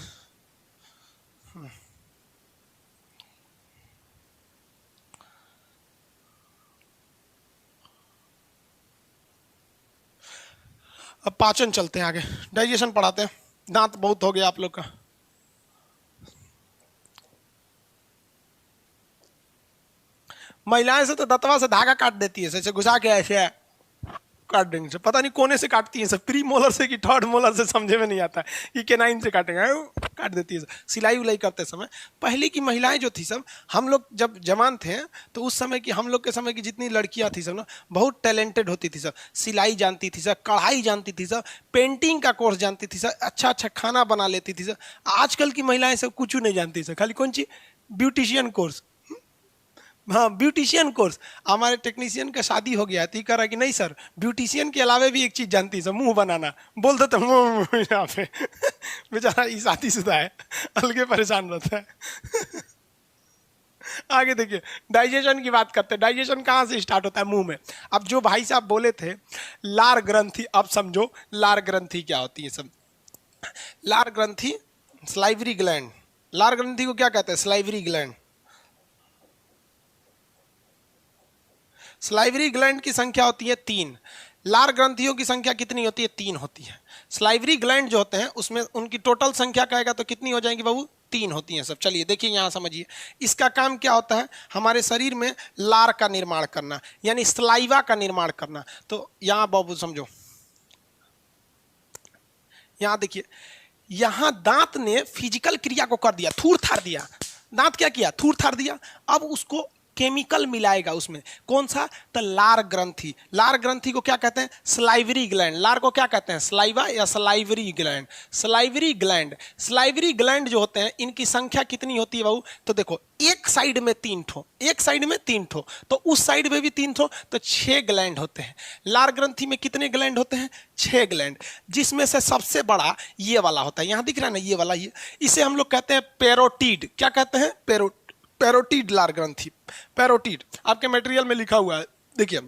S1: अब पाचन चलते हैं आगे, डाइजेशन पढ़ाते हैं। दांत बहुत हो गया आप लोग का। महिलाएं से तो दतवा से धागा काट देती है, ऐसे घुसा के ऐसे काट देंगे। पता नहीं कोने से काटती है सब, प्री मोलर से कि थर्ड मोलर से समझे में नहीं आता है कि केनाइन से काटेंगे, काट देती है। सिलाई उलाई करते समय पहले की महिलाएं जो थी सब, हम लोग जब जवान थे तो उस समय की, हम लोग के समय की जितनी लड़कियां थी सब ना, बहुत टैलेंटेड होती थी सब। सिलाई जानती थी सब, कढ़ाई जानती थी सब, पेंटिंग का कोर्स जानती थी सब, अच्छा अच्छा खाना बना लेती थी सब। आजकल की महिलाएं सब कुछ नहीं जानती सब, खाली कौन चीज? Beautician course. हाँ, ब्यूटिशियन कोर्स। हमारे टेक्नीशियन का शादी हो गया है तो कह रहा कि नहीं सर, ब्यूटिशियन के अलावा भी एक चीज जानती है सर, मुंह बनाना। बोल दो तो मुंह यहाँ पे बेचारा ये शादीशुदा है, अलगे परेशान रहता है। आगे देखिए, डाइजेशन की बात करते हैं। डाइजेशन कहाँ से स्टार्ट होता है? मुंह में। अब जो भाई साहब बोले थे लार ग्रंथि, अब समझो लार ग्रंथि क्या होती है सब। लार ग्रंथि, स्लाइवरी ग्लैंड। लार ग्रंथि को क्या कहते हैं? Salivary gland. स्लाइवरी ग्लैंड की संख्या होती है 3। लार ग्रंथियों की संख्या कितनी होती है? 3 होती है। स्लाइवरी ग्लैंड जो होते हैं उसमें उनकी टोटल संख्या कहेगा तो कितनी हो जाएगी बाबू? 3 होती हैं सब। चलिए देखिए यहां समझिए, इसका काम क्या होता है? हमारे शरीर में लार का निर्माण करना, यानी स्लाइवा का निर्माण करना। तो यहां बाबू समझो, यहां देखिए, यहां दांत ने फिजिकल क्रिया को कर दिया, थूर थार दिया। दांत क्या किया? थूर थार दिया। अब उसको केमिकल मिलाएगा उसमें। कौन सा? तो लार ग्रंथि। लार ग्रंथि को क्या कहते हैं? Salivary gland. लार को क्या कहते हैं? स्लाइवा या salivary gland. Salivary gland, salivary gland जो होते हैं इनकी संख्या कितनी होती है बाबू? तो देखो, एक साइड में 3 ठो, एक साइड में 3 ठो, तो उस साइड में भी 3 ठो, तो 6 ग्लैंड होते हैं। लार ग्रंथि में कितने ग्लैंड होते हैं? 6 ग्लैंड, जिसमें से सबसे बड़ा ये वाला होता है। यहां दिख रहा है ना, ये वाला, ये, इसे हम लोग कहते हैं पेरोटिड। क्या कहते हैं? पेरोटिड लार ग्रंथि। पेरोटिड आपके मटेरियल में लिखा हुआ है, देखिए।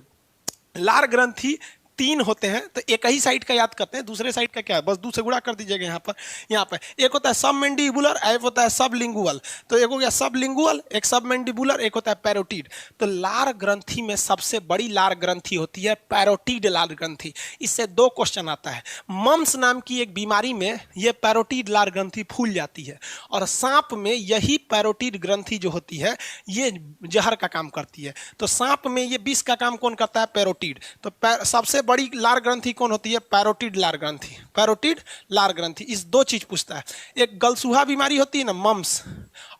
S1: लार ग्रंथि 3 होते हैं, तो एक ही साइड का याद करते हैं, दूसरे साइड का क्या है? बस 2 से गुणा कर दीजिएगा। यहाँ पर एक होता है सब मैंडिबुलर, एक होता है सब लिंगुअल। तो एक हो गया सब लिंगुअल, एक सब मैंडिबुलर, एक होता है पैरोटिड। तो लार ग्रंथि में सबसे बड़ी लार ग्रंथि होती है पैरोटिड लार ग्रंथि। इससे 2 क्वेश्चन आता है। मम्स नाम की एक बीमारी में यह पैरोटिड लार ग्रंथि फूल जाती है, और सांप में यही पैरोटिड ग्रंथि जो होती है ये जहर का काम करती है। तो सांप में ये विष का काम कौन करता है? पैरोटिड। तो सबसे बड़ी लार ग्रंथि कौन होती है? पैरोटिड लार ग्रंथि। पैरोटिड लार ग्रंथि। इस 2 चीज पूछता है। एक गलसूहा बीमारी होती है ना, मम्स,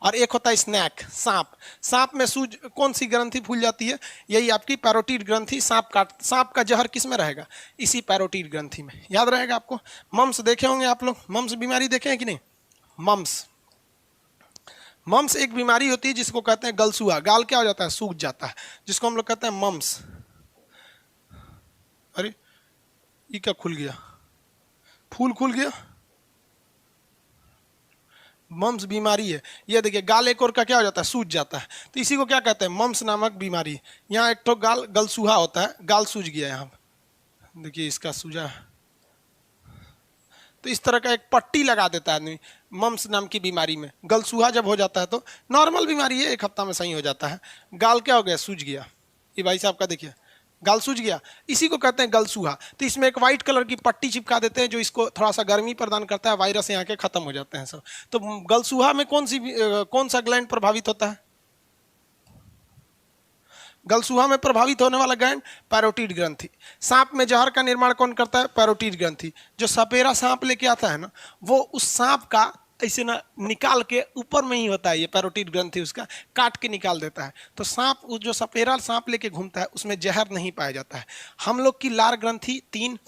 S1: और एक होता है स्नैक, सांप। सांप में सूज कौन सी ग्रंथि फूल जाती है? यही आपकी पैरोटिड ग्रंथि। सांप का जहर किस में रहेगा? इसी पैरोटिड ग्रंथि में। याद रहेगा आपको। मम्स देखे होंगे आप लोग, मम्स बीमारी देखे हैं कि नहीं? मम्स, मम्स एक बीमारी होती है जिसको कहते हैं गलसूहा। गाल क्या हो जाता है? सूख जाता है, जिसको हम लोग कहते हैं मम्स। अरे ये क्या खुल गया? फूल खुल गया। मम्स बीमारी है ये। देखिए गाल एक और का क्या हो जाता है? सूज जाता है। तो इसी को क्या कहते हैं? मम्स नामक बीमारी। यहाँ एक तो गाल गलसूहा होता है, गाल सूज गया। यहाँ देखिए इसका सूजा। तो इस तरह का एक पट्टी लगा देता है आदमी मम्स नाम की बीमारी में। गलसूहा जब हो जाता है तो नॉर्मल बीमारी है, 1 हफ्ता में सही हो जाता है। गाल क्या हो गया, सूज गया, ये भाई साहब का देखिए गाल सूज गया, इसी को कहते हैं गलसूहा। तो इसमें एक वाइट कलर की पट्टी चिपका देते हैं जो इसको थोड़ा सा गर्मी प्रदान करता है, वायरस यहाँ के खत्म हो जाते हैं सब। तो गलसूहा में कौन सा ग्लैंड प्रभावित होता है? गलसूहा में प्रभावित होने वाला ग्लैंड पैरोटिड ग्रंथि। सांप में जहर का निर्माण कौन करता है? पैरोटिड ग्रंथि। जो सपेरा सांप लेके आता है ना, वो उस सांप का ऐसे ना निकाल के ऊपर में ही होता है, ये पैरोटिड ग्रंथि उसका काट के निकाल देता है। तो सांप जो सपेरा सांप लेके घूमता है उसमें जहर नहीं पाया जाता है। हम लोग की लार ग्रंथि 3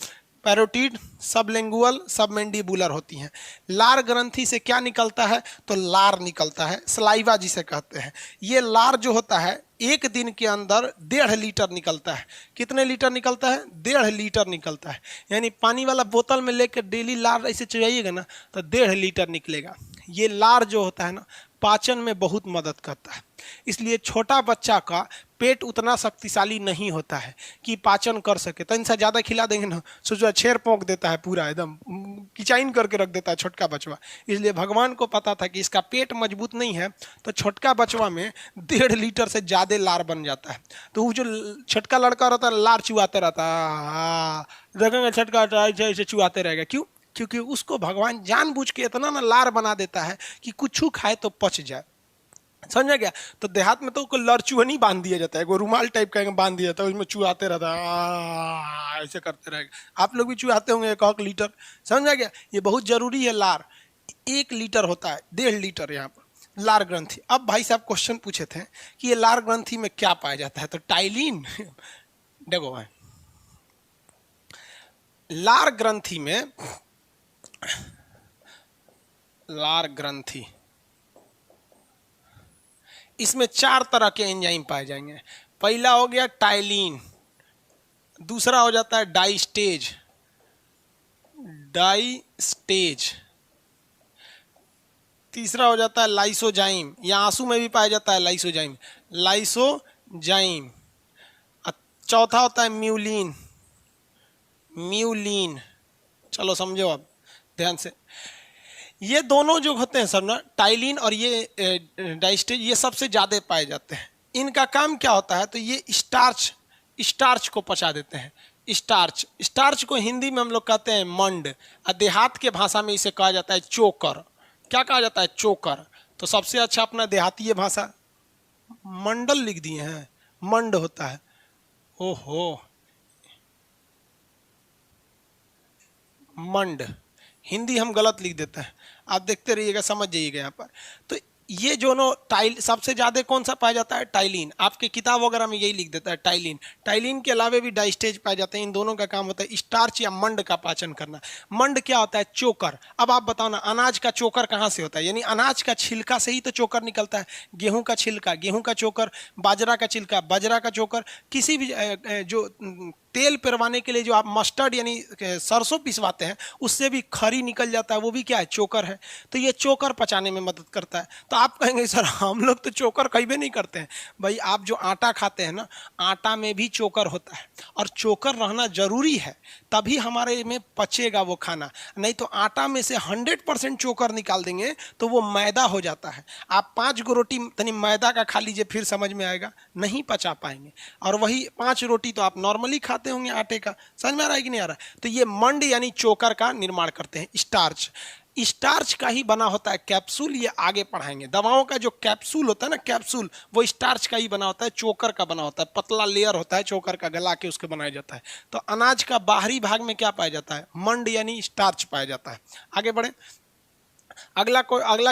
S1: पैरोटिड, सबलिंगुअल, सबमेंडिबुलर होती हैं। लार ग्रंथि से क्या निकलता है? तो लार निकलता है, सलाइवा जिसे कहते हैं। ये लार जो होता है 1 दिन के अंदर 1.5 लीटर निकलता है। कितने लीटर निकलता है? 1.5 लीटर निकलता है। यानी पानी वाला बोतल में लेकर डेली लार ऐसे चुराइएगा ना तो 1.5 लीटर निकलेगा। ये लार जो होता है ना पाचन में बहुत मदद करता है। इसलिए छोटा बच्चा का पेट उतना शक्तिशाली नहीं होता है कि पाचन कर सके। तो इनसे ज़्यादा खिला देंगे ना, सोचो छेर पोंक देता है, पूरा एकदम किचाइन करके रख देता है छोटका बचवा। इसलिए भगवान को पता था कि इसका पेट मजबूत नहीं है, तो छोटका बचवा में 1.5 लीटर से ज़्यादा लार बन जाता है। तो वो जो छोटका लड़का रहता है लार चुआते रहता है, देखेंगे छोटका ऐसे चुआते रहेगा। क्यों? क्योंकि उसको भगवान जानबूझ के इतना ना लार बना देता है कि कुछ खाए तो पच जाए। समझा गया? तो देहात में तो लड़चुअनी बांध दिया जाता है, वो रुमाल टाइप का बांध दिया जाता है, उसमें चुआते रहता है, ऐसे करते रहेगा। आप लोग भी चुआते होंगे 1 लीटर। समझा गया? ये बहुत जरूरी है। लार 1 लीटर होता है, 1.5 लीटर यहाँ पर लार ग्रंथि। अब भाई साहब क्वेश्चन पूछे थे कि ये लार ग्रंथि में क्या पाया जाता है, तो टाइलिन। देखो भाई, लार ग्रंथि में, लार ग्रंथि इसमें 4 तरह के एंजाइम पाए जाएंगे। पहला हो गया टाइलिन, दूसरा हो जाता है डाइस्टेज, तीसरा हो जाता है लाइसोजाइम, या आंसू में भी पाया जाता है लाइसोजाइम, चौथा होता है म्यूलिन। चलो समझो अब ध्यान से। ये दोनों जो होते हैं सब ना, टाइलिन और ये डाइस्टेज, ये सबसे ज़्यादा पाए जाते हैं। इनका काम क्या होता है? तो ये स्टार्च को पचा देते हैं। स्टार्च को हिंदी में हम लोग कहते हैं मंड, और देहात के भाषा में इसे कहा जाता है चोकर। क्या कहा जाता है? चोकर। तो सबसे अच्छा अपना देहाती भाषा, मंडल लिख दिए हैं, मंड होता है। ओहो, मंड हिंदी हम गलत लिख देते हैं, आप देखते रहिएगा, समझ जाइएगा यहाँ पर। तो ये जो सबसे ज़्यादा कौन सा पाया जाता है? टाइलिन। आपके किताब वगैरह में यही लिख देता है टाइलिन। टाइलिन के अलावा भी डाइस्टेज पाए जाते हैं। इन दोनों का काम होता है स्टार्च या मंड का पाचन करना। मंड क्या होता है? चोकर। अब आप बताओ ना, अनाज का चोकर कहाँ से होता है? यानी अनाज का छिलका से ही तो चोकर निकलता है। गेहूं का छिलका, गेहूं का चोकर, बाजरा का छिलका, बाजरा का चोकर। किसी भी जो तेल पिरवाने के लिए जो आप मस्टर्ड यानी सरसों पिसवाते हैं, उससे भी खरी निकल जाता है, वो भी क्या है? चोकर है। तो ये चोकर पचाने में मदद करता है। तो आप कहेंगे सर हम लोग तो चोकर कहीं नहीं करते हैं। भाई आप जो आटा खाते हैं ना, आटा में भी चोकर होता है, और चोकर रहना जरूरी है, तभी हमारे में पचेगा वो खाना। नहीं तो आटा में से 100% चोकर निकाल देंगे तो वो मैदा हो जाता है। आप 5 गो रोटी तनी मैदा का खा लीजिए, फिर समझ में आएगा, नहीं पचा पाएंगे। और वही 5 रोटी तो आप नॉर्मली खाते होंगे आटे का। समझ में आ रहा है कि नहीं आ रहा है? तो ये मंड यानी चोकर का निर्माण करते हैं। स्टार्च का ही बना होता है कैप्सूल, ये आगे पढ़ाएंगे। दवाओं का जो कैप्सूल होता है ना, कैप्सूल, वो स्टार्च का ही बना होता है, चोकर का बना होता है। पतला लेयर होता है चोकर का, गला के उसके बनाया जाता है। तो अनाज का बाहरी भाग में क्या पाया जाता है? मंड यानी स्टार्च पाया जाता है। आगे बढ़े। अगला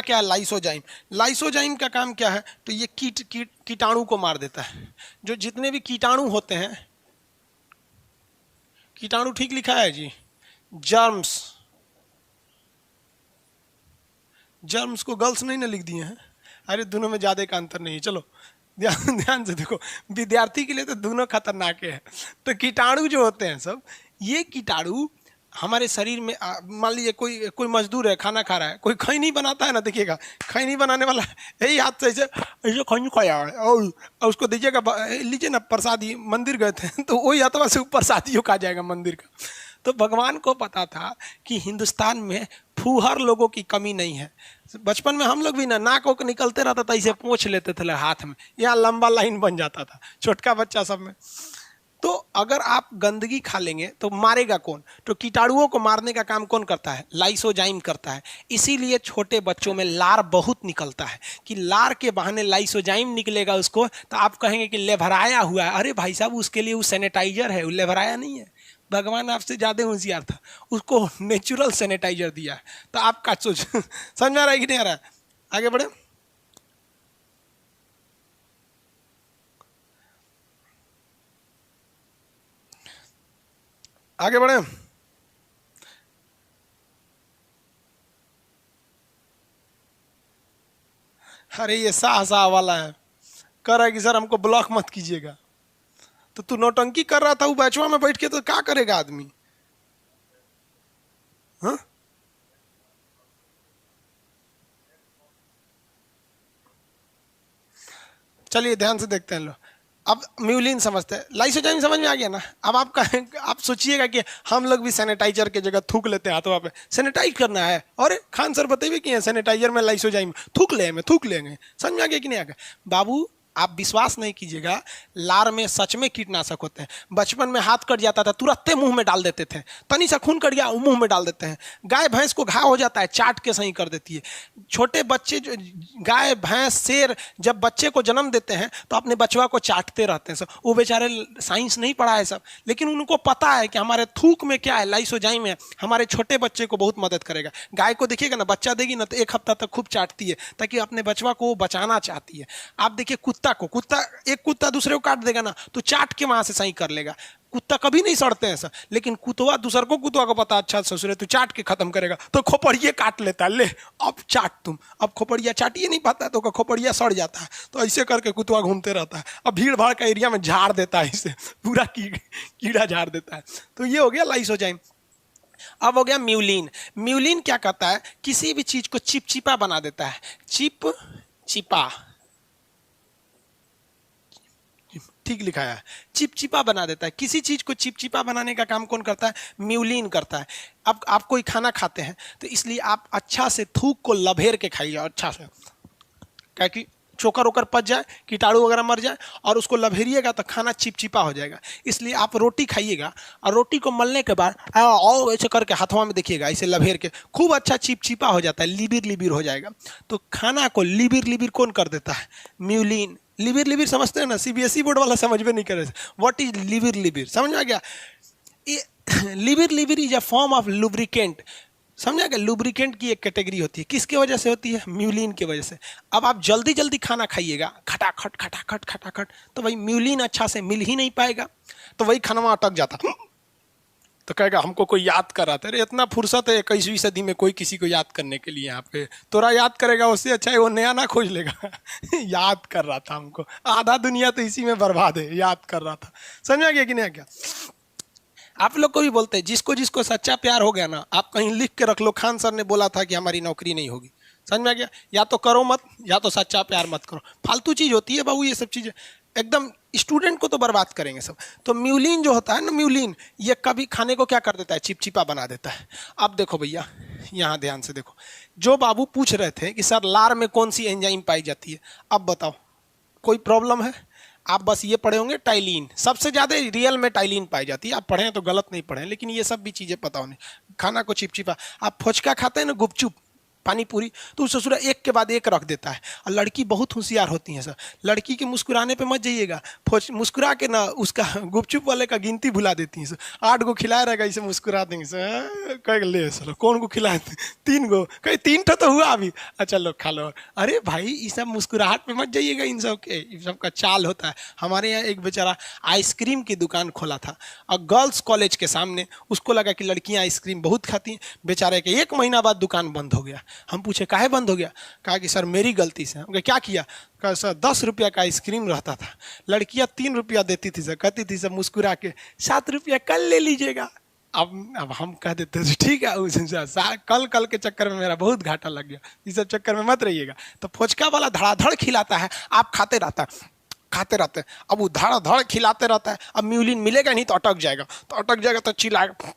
S1: क्या है? लाइसोजाइम। लाइसोजाइम का काम क्या है? तो ये कीटाणु को मार देता है। जो जितने भी कीटाणु होते हैं, कीटाणु ठीक लिखा है जी, जर्म्स को गर्ल्स नहीं ना लिख दिए हैं। अरे दोनों में ज़्यादा का अंतर नहीं है। चलो ध्यान से देखो, विद्यार्थी के लिए तो दोनों खतरनाक है। तो कीटाणु जो होते हैं सब, ये कीटाणु हमारे शरीर में, मान लीजिए कोई मजदूर है, खाना खा रहा है, कोई खैनी बनाता है ना, देखिएगा खैनी बनाने वाला यही हाथ से ऐसे खैनी खाया है, और उसको दीजिएगा, लीजिए ना प्रसादी, मंदिर गए थे तो वही हाथवा से ऊपर प्रसादियों खा जाएगा मंदिर का। तो भगवान को पता था कि हिंदुस्तान में फूहर लोगों की कमी नहीं है। बचपन में हम लोग भी ना नाक को निकलते रहता था, इसे पोंछ लेते थे हाथ में, यहाँ लंबा लाइन बन जाता था छोटका बच्चा सब में। तो अगर आप गंदगी खा लेंगे तो मारेगा कौन? तो कीटाणुओं को मारने का काम कौन करता है? लाइसोजाइम करता है। इसीलिए छोटे बच्चों में लार बहुत निकलता है कि लार के बहाने लाइसोजाइम निकलेगा उसको, तो आप कहेंगे कि लेभराया हुआ है। अरे भाई साहब, उसके लिए वो सैनिटाइजर है, वो लेभराया नहीं है। भगवान आपसे ज्यादा होशियार था, उसको नेचुरल सैनिटाइजर दिया है। तो आपका सोच समझ आ रहा है कि नहीं आ रहा है? आगे बढ़े। आगे बढ़े। अरे ये शाह वाला है, कह रहा है कि सर हमको ब्लॉक मत कीजिएगा। तो तू नौटंकी कर रहा था वो बैचवा में बैठ के, तो क्या करेगा आदमी? हाँ, चलिए ध्यान से देखते हैं लो। अब म्यूलिन समझते हैं, लाइसोजाइम समझ में आ गया ना। अब आप सोचिएगा कि हम लोग भी सैनिटाइजर के जगह थूक लेते हैं हाथों पे, सैनिटाइज करना है। और खान सर बताइए कि सैनिटाइजर में लाइसोजाइम थूक लेंगे। समझ में आ गया कि नहीं आ गया? बाबू आप विश्वास नहीं कीजिएगा, लार में सच में कीटनाशक होते हैं। बचपन में हाथ कट जाता था, तुरंत मुंह में डाल देते थे। तनी सा खून कट गया, मुंह में डाल देते हैं। गाय भैंस को घाव हो जाता है, चाट के सही कर देती है। छोटे बच्चे जो गाय भैंस शेर जब बच्चे को जन्म देते हैं तो अपने बचवा को चाटते रहते हैं सब। वो बेचारे साइंस नहीं पढ़ा है सब, लेकिन उनको पता है कि हमारे थूक में क्या है, लाइसोजाइम है, हमारे छोटे बच्चे को बहुत मदद करेगा। गाय को देखिएगा ना, बच्चा देगी ना तो 1 हफ्ता तक खूब चाटती है, ताकि अपने बचवा को बचाना चाहती है। आप देखिए एक कुत्ता दूसरे को काट देगा ना तो चाट के वहां से सही कर लेगा। कुत्ता कभी नहीं सड़ते हैं सर, लेकिन कुतवा दूसर को कुतवा को पता, अच्छा ससुरे तू चाट के खत्म करेगा, तो खोपड़िए काट लेता है, ले अब चाट तुम। अब खोपड़िया चाटिए नहीं पाता तो खोपड़िया सड़ जाता है, तो ऐसे करके कुतवा घूमते रहता है। अब भीड़ भाड़ का एरिया में झाड़ देता है, इसे पूरा कीड़ा झाड़ देता है। तो ये हो गया लाइसोजाइम। अब हो गया म्यूलिन। म्यूलिन क्या करता है? किसी भी चीज को चिपचिपा बना देता है। चिपचिपा, ठीक लिखा है, चिपचिपा बना देता है। किसी चीज को चिपचिपा बनाने का काम कौन करता है? म्यूलिन करता है। अब आप कोई खाना खाते हैं तो इसलिए आप अच्छा से थूक को लभेर के खाइए, अच्छा से, क्या कि चोकर ओकर पच जाए, कीटाणु वगैरह मर जाए, और उसको लभेरिएगा तो खाना चिपचिपा हो जाएगा। इसलिए आप रोटी खाइएगा और रोटी को मलने के बाद और ऐसे करके हाथों में देखिएगा, ऐसे लभेर के खूब अच्छा चिपचिपा हो जाता है, लिबिर लिबिर हो जाएगा। तो खाना को लिबिर लिबिर कौन कर देता है? म्यूलिन। लिबिर लिबिर समझते हैं ना? सीबीएसई बोर्ड वाला समझ में नहीं करे। व्हाट इज लिबिर लिबिर? समझ में आ गया? लिबिर लिबिर is a form of lubricant. समझा गया? लुब्रिकेंट की एक कैटेगरी होती है। किसके वजह से होती है? म्यूलिन की वजह से। अब आप जल्दी जल्दी खाना खाइएगा, खटाखट खटाखट खटाखट, तो भाई म्यूलिन अच्छा से मिल ही नहीं पाएगा, तो वही खाना में अटक जाता। तो कहेगा हमको कोई याद कर रहा था। अरे इतना फुर्सत है 21वीं सदी में कोई किसी को याद करने के लिए? यहाँ पे तोरा याद करेगा, उससे अच्छा है वो नया ना खोज लेगा। याद कर रहा था हमको, आधा दुनिया तो इसी में बर्बाद है, याद कर रहा था। समझा गया कि नहीं क्या? आप लोग को भी बोलते हैं, जिसको जिसको सच्चा प्यार हो गया ना, आप कहीं लिख के रख लो, खान सर ने बोला था कि हमारी नौकरी नहीं होगी। समझ में आ गया? या तो करो मत, या तो सच्चा प्यार मत करो। फालतू चीज होती है बाबू ये सब चीजें, एकदम स्टूडेंट को तो बर्बाद करेंगे सब। तो म्यूलिन जो होता है ना, म्यूलिन ये कभी खाने को क्या कर देता है? चिपचिपा बना देता है। अब देखो भैया, यहाँ ध्यान से देखो, जो बाबू पूछ रहे थे कि सर लार में कौन सी एंजाइम पाई जाती है, अब बताओ कोई प्रॉब्लम है? आप बस ये पढ़े होंगे टाइलिन, सबसे ज्यादा रियल में टाइलिन पाई जाती है। आप पढ़े तो गलत नहीं पढ़े, लेकिन ये सब भी चीजें पता होनी। खाना को चिपचिपा, आप फोचका खाते हैं ना, गुपचुप, पानी पूरी, तो ससुरा एक के बाद एक रख देता है। और लड़की बहुत होशियार होती है सर, लड़की के मुस्कुराने पे मत जाइएगा, मुस्कुरा के ना उसका गुपचुप वाले का गिनती भुला देती है सर। 8 गो खिलाया रहेगा, इसे मुस्कुरा देंगे सर, कह ले सर कौन को खिलाए? 3 गो, कहीं 3 तो हुआ अभी, अच्छा लो खा लो। अरे भाई ये सब मुस्कुराहट पे मत जाइएगा, इन सब के, इन सब का चाल होता है। हमारे यहाँ एक बेचारा आइसक्रीम की दुकान खोला था और गर्ल्स कॉलेज के सामने, उसको लगा कि लड़कियाँ आइसक्रीम बहुत खाती हैं, बेचारे के 1 महीना बाद दुकान बंद हो गया। हम पूछे काहे बंद हो गया? कहा कि सर मेरी गलती से। हम क्या किया? कहा सर 10 रुपया का आइसक्रीम रहता था, लड़कियां 3 रुपया देती थी सर, कहती थी सर मुस्कुरा के 7 रुपया कल ले लीजिएगा। अब हम कह देते थे ठीक है, कल के चक्कर में मेरा बहुत घाटा लग गया, इस सब चक्कर में मत रहिएगा। तो फोचका वाला धड़ाधड़ खिलाता है, आप खाते रहते हैं। अब वो धड़ाधड़ खिलाते रहता है, अब म्यूलिन मिलेगा नहीं तो अटक जाएगा, तो चिल्लाएगा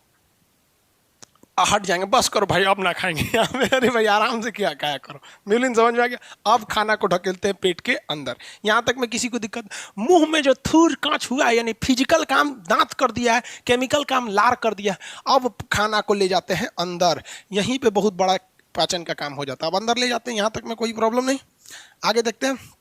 S1: हट जाएंगे, बस करो भाई अब ना खाएंगे। अरे भाई आराम से क्या खाया करो। मिलिन समझ में आ गया। अब खाना को ढकेलते हैं पेट के अंदर। यहां तक में किसी को दिक्कत, मुंह में जो थूर कांच हुआ है, यानी फिजिकल काम दांत कर दिया है, केमिकल काम लार कर दिया है, अब खाना को ले जाते हैं अंदर। यहीं पे बहुत बड़ा पाचन का काम हो जाता है। अब अंदर ले जाते हैं, यहां तक में कोई प्रॉब्लम नहीं। आगे देखते हैं।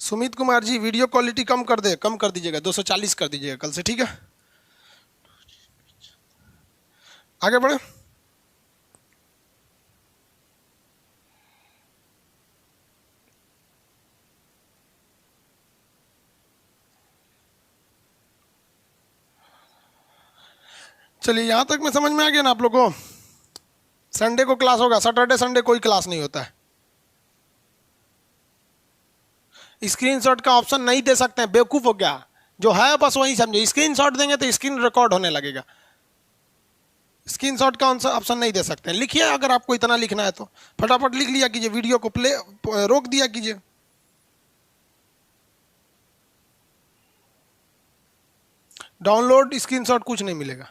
S1: सुमित कुमार जी वीडियो क्वालिटी कम कर दे, कम कर दीजिएगा, 240 कर दीजिएगा कल से, ठीक है। आगे बढ़े। चलिए यहां तक में समझ में आ गया ना आप लोगों को। संडे को क्लास होगा, सैटरडे संडे कोई क्लास नहीं होता है। स्क्रीनशॉट का ऑप्शन नहीं दे सकते हैं, बेवकूफ हो गया। जो है बस वही समझे, स्क्रीनशॉट देंगे तो स्क्रीन रिकॉर्ड होने लगेगा। स्क्रीनशॉट का ऑप्शन नहीं दे सकते हैं। लिखिए, अगर आपको इतना लिखना है तो फटाफट लिख लिया कीजिए, वीडियो को प्ले रोक दिया कीजिए। डाउनलोड स्क्रीनशॉट कुछ नहीं मिलेगा।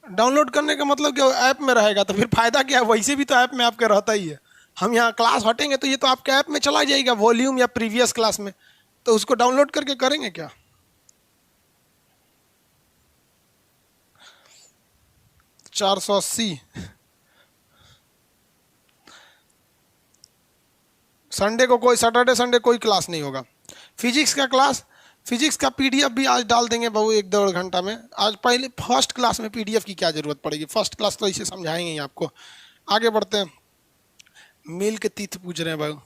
S1: डाउनलोड करने का मतलब क्या, ऐप में रहेगा तो फिर फायदा क्या है, वैसे भी तो ऐप में आपका रहता ही है। हम यहाँ क्लास हटेंगे तो ये तो आपके ऐप में चला जाएगा, वॉल्यूम या प्रीवियस क्लास में, तो उसको डाउनलोड करके करेंगे क्या। $480। संडे को कोई, सैटरडे संडे कोई क्लास नहीं होगा। फिजिक्स का क्लास, फिजिक्स का पीडीएफ भी आज डाल देंगे बहू 1-1.5 घंटा में। आज पहले फर्स्ट क्लास में पीडीएफ की क्या जरूरत पड़ेगी, फर्स्ट क्लास तो इसे समझाएंगे ही आपको। आगे बढ़ते हैं। मिल्क तीथ पूछ रहे हैं बहू।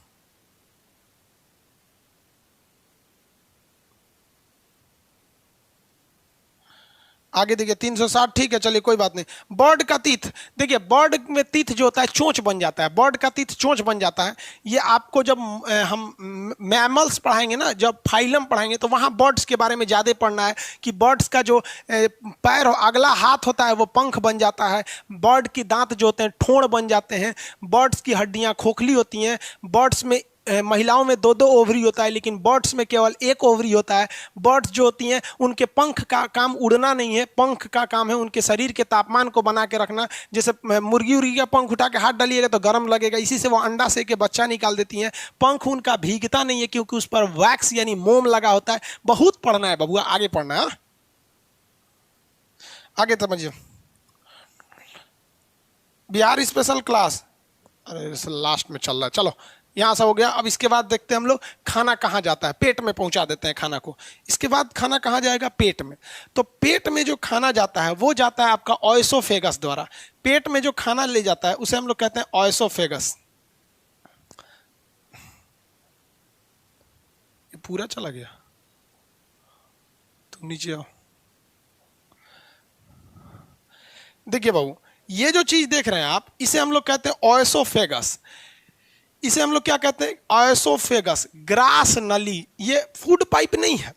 S1: आगे देखिए 360, ठीक है चलिए कोई बात नहीं। बर्ड का तीथ, देखिए बर्ड में तीथ जो होता है चोंच बन जाता है, बर्ड का तीथ चोंच बन जाता है। ये आपको जब हम मैमल्स पढ़ाएंगे ना, जब फाइलम पढ़ाएंगे तो वहाँ बर्ड्स के बारे में ज़्यादा पढ़ना है कि बर्ड्स का जो पैर अगला हाथ होता है वो पंख बन जाता है, बर्ड की दांत जो होते हैं ठोड़ बन जाते हैं, बर्ड्स की हड्डियाँ खोखली होती हैं, बर्ड्स में महिलाओं में 2-2 ओवरी होता है लेकिन बर्ड्स में केवल 1 ओवरी होता है। बर्ड्स जो होती हैं उनके पंख का काम उड़ना नहीं है, पंख का काम है उनके शरीर के तापमान को बना के रखना। जैसे मुर्गी उर्गी का पंख उठा के हाथ डालिएगा तो गर्म लगेगा, इसी से वो अंडा से के बच्चा निकाल देती हैं। पंख उनका भीगता नहीं है क्योंकि उस पर वैक्स यानी मोम लगा होता है। बहुत पढ़ना है बबुआ, आगे पढ़ना है। आगे समझिए। बिहार स्पेशल क्लास, अरे लास्ट में चल रहा है, चलो यहाँ से हो गया। अब इसके बाद देखते हैं हम लोग खाना कहाँ जाता है, पेट में पहुँचा देते हैं खाना को। इसके बाद खाना कहाँ जाएगा, पेट में। तो पेट में जो खाना जाता है वो जाता है आपका ऑयसोफेगस द्वारा। पेट में जो खाना ले जाता है उसे हम लोग कहते हैं ऑयसोफेगस। ये पूरा चला गया, तुम नीचे आओ। देखिए बाबू, ये जो चीज देख रहे हैं आप, इसे हम लोग कहते हैं ऑयसोफेगस। इसे हम लोग क्या कहते हैं, ऑयसोफेगस, ग्रास नली। ये फूड पाइप नहीं है,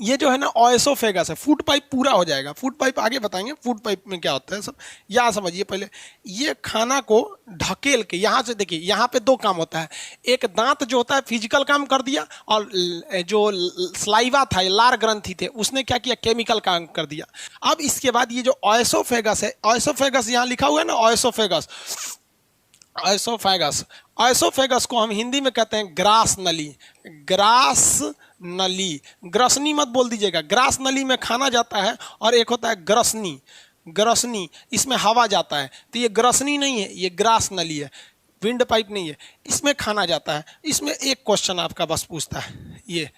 S1: ये जो है ना ऑयसोफेगस है। फूड पाइप पूरा हो जाएगा, फूड पाइप आगे बताएंगे फूड पाइप में क्या होता है सब। यहाँ समझिए पहले, ये खाना को ढकेल के यहाँ से, देखिए यहाँ पे 2 काम होता है। एक दांत जो होता है फिजिकल काम कर दिया, और जो स्लाइवा था, लार ग्रंथि थे, उसने क्या किया, केमिकल काम कर दिया। अब इसके बाद ये जो ऑयसोफेगस है, ऑयसोफेगस यहाँ लिखा हुआ है ना, ऑयसोफेगस, ऑयसोफेगस, ऑयसोफेगस को हम हिंदी में कहते हैं ग्रास नली। ग्रास नली, ग्रसनी मत बोल दीजिएगा। ग्रास नली में खाना जाता है, और एक होता है ग्रसनी। ग्रसनी, इसमें हवा जाता है, तो ये ग्रसनी नहीं है, ये ग्रास नली है, विंड पाइप नहीं है। इसमें खाना जाता है। इसमें एक क्वेश्चन आपका बस पूछता है, ये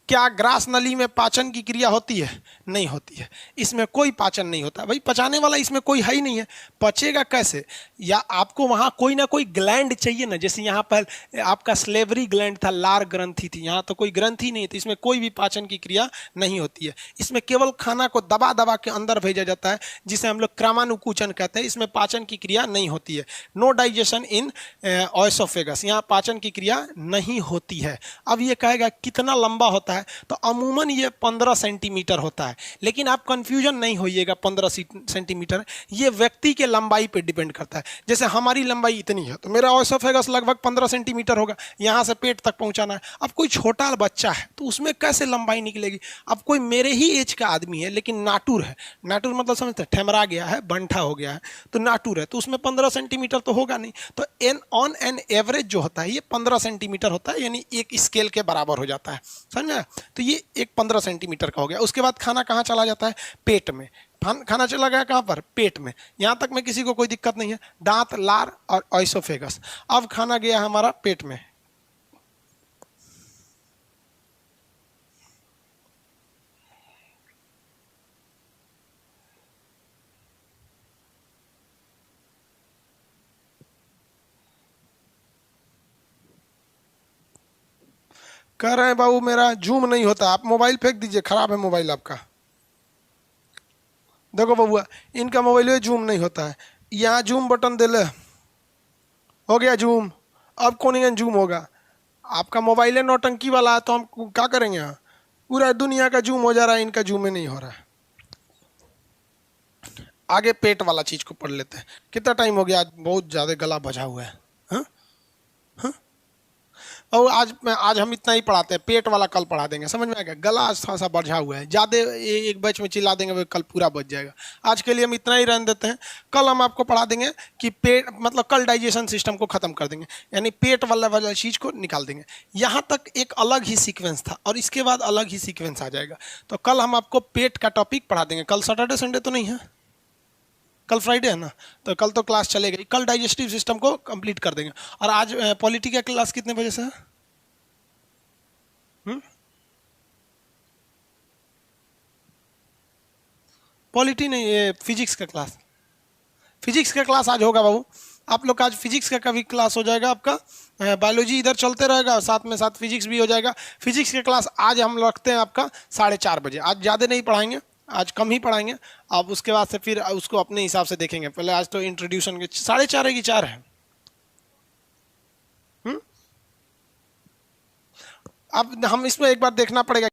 S1: क्या ग्रास नली में पाचन की क्रिया होती है? नहीं होती है, इसमें कोई पाचन नहीं होता। भाई पचाने वाला इसमें कोई है ही नहीं है, पचेगा कैसे? या आपको वहाँ कोई ना कोई ग्लैंड चाहिए ना, जैसे यहाँ पर आपका स्लेवरी ग्लैंड था, लार ग्रंथि थी, यहाँ तो कोई ग्रंथि नहीं थी, इसमें कोई भी पाचन की क्रिया नहीं होती है। इसमें केवल खाना को दबा दबा के अंदर भेजा जाता है, जिसे हम लोग क्रमानुकुचन कहते हैं। इसमें पाचन की क्रिया नहीं होती है। नो डाइजेशन इन ऑयसोफेगस, यहाँ पाचन की क्रिया नहीं होती है। अब ये कहेगा कितना लंबा होता है है तो अमूमन ये 15 सेंटीमीटर होता है, लेकिन आप कंफ्यूजन नहीं होइएगा 15 सेंटीमीटर, ये व्यक्ति के लंबाई पे डिपेंड करता है। जैसे हमारी लंबाई इतनी है तो मेरा ऑसोफेगस लगभग 15 सेंटीमीटर होगा, यहाँ से पेट तक पहुँचाना है। अब कोई छोटा बच्चा है तो उसमें कैसे लंबाई निकलेगी। अब कोई मेरे ही एज का आदमी है लेकिन नाटुर है, नाटुर मतलब समझते हैं ठेमरा गया है, बंठा हो गया है, तो नाटुर है, तो उसमें 15 सेंटीमीटर तो होगा नहीं। तो ऑन एन एवरेज जो होता है ये 15 सेंटीमीटर होता है, यानी एक स्केल के बराबर हो जाता है, समझ में। तो ये एक 15 सेंटीमीटर का हो गया। उसके बाद खाना कहाँ चला जाता है, पेट में। खाना चला गया कहाँ पर, पेट में। यहाँ तक में किसी को कोई दिक्कत नहीं है, दांत, लार और ऑइसोफेगस। अब खाना गया हमारा पेट में, कह रहे हैं बाबू मेरा जूम नहीं होता, आप मोबाइल फेंक दीजिए, खराब है मोबाइल आपका। देखो बबुआ, इनका मोबाइल में जूम नहीं होता है, यहाँ जूम बटन दे ले, हो गया जूम। अब कौन जूम होगा, आपका मोबाइल है नौटंकी वाला है, तो हम क्या करेंगे। यहाँ पूरा दुनिया का जूम हो जा रहा है, इनका जूम ही नहीं हो रहा है। आगे पेट वाला चीज को पढ़ लेते हैं। कितना टाइम हो गया, आज बहुत ज्यादा गला बजा हुआ है। हाँ हाँ, और आज हम इतना ही पढ़ाते हैं, पेट वाला कल पढ़ा देंगे, समझ में आएगा। गला आज थोड़ा सा बढ़ा हुआ है, ज़्यादा एक बैच में चिल्ला देंगे वो कल पूरा बच जाएगा। आज के लिए हम इतना ही रहने देते हैं, कल हम आपको पढ़ा देंगे कि पेट मतलब कल डाइजेशन सिस्टम को ख़त्म कर देंगे, यानी पेट वाला चीज़ को निकाल देंगे। यहाँ तक एक अलग ही सीक्वेंस था और इसके बाद अलग ही सीक्वेंस आ जाएगा। तो कल हम आपको पेट का टॉपिक पढ़ा देंगे। कल सैटरडे संडे तो नहीं है, कल फ्राइडे है ना, तो कल तो क्लास चलेगी। कल डाइजेस्टिव सिस्टम को कंप्लीट कर देंगे। और आज पॉलिटी का क्लास कितने बजे से है? पॉलिटी नहीं, ये फिजिक्स का क्लास, फिजिक्स का क्लास आज होगा बाबू। आप लोग का आज फिजिक्स का कभी क्लास हो जाएगा आपका, बायोलॉजी इधर चलते रहेगा और साथ में साथ फिजिक्स भी हो जाएगा। फिजिक्स का क्लास आज हम रखते हैं आपका 4:30 बजे। आज ज़्यादा नहीं पढ़ाएंगे, आज कम ही पढ़ाएंगे। आप उसके बाद से फिर उसको अपने हिसाब से देखेंगे। पहले आज तो इंट्रोड्यूशन के 4:30 है कि 4 है। अब हम इसमें एक बार देखना पड़ेगा।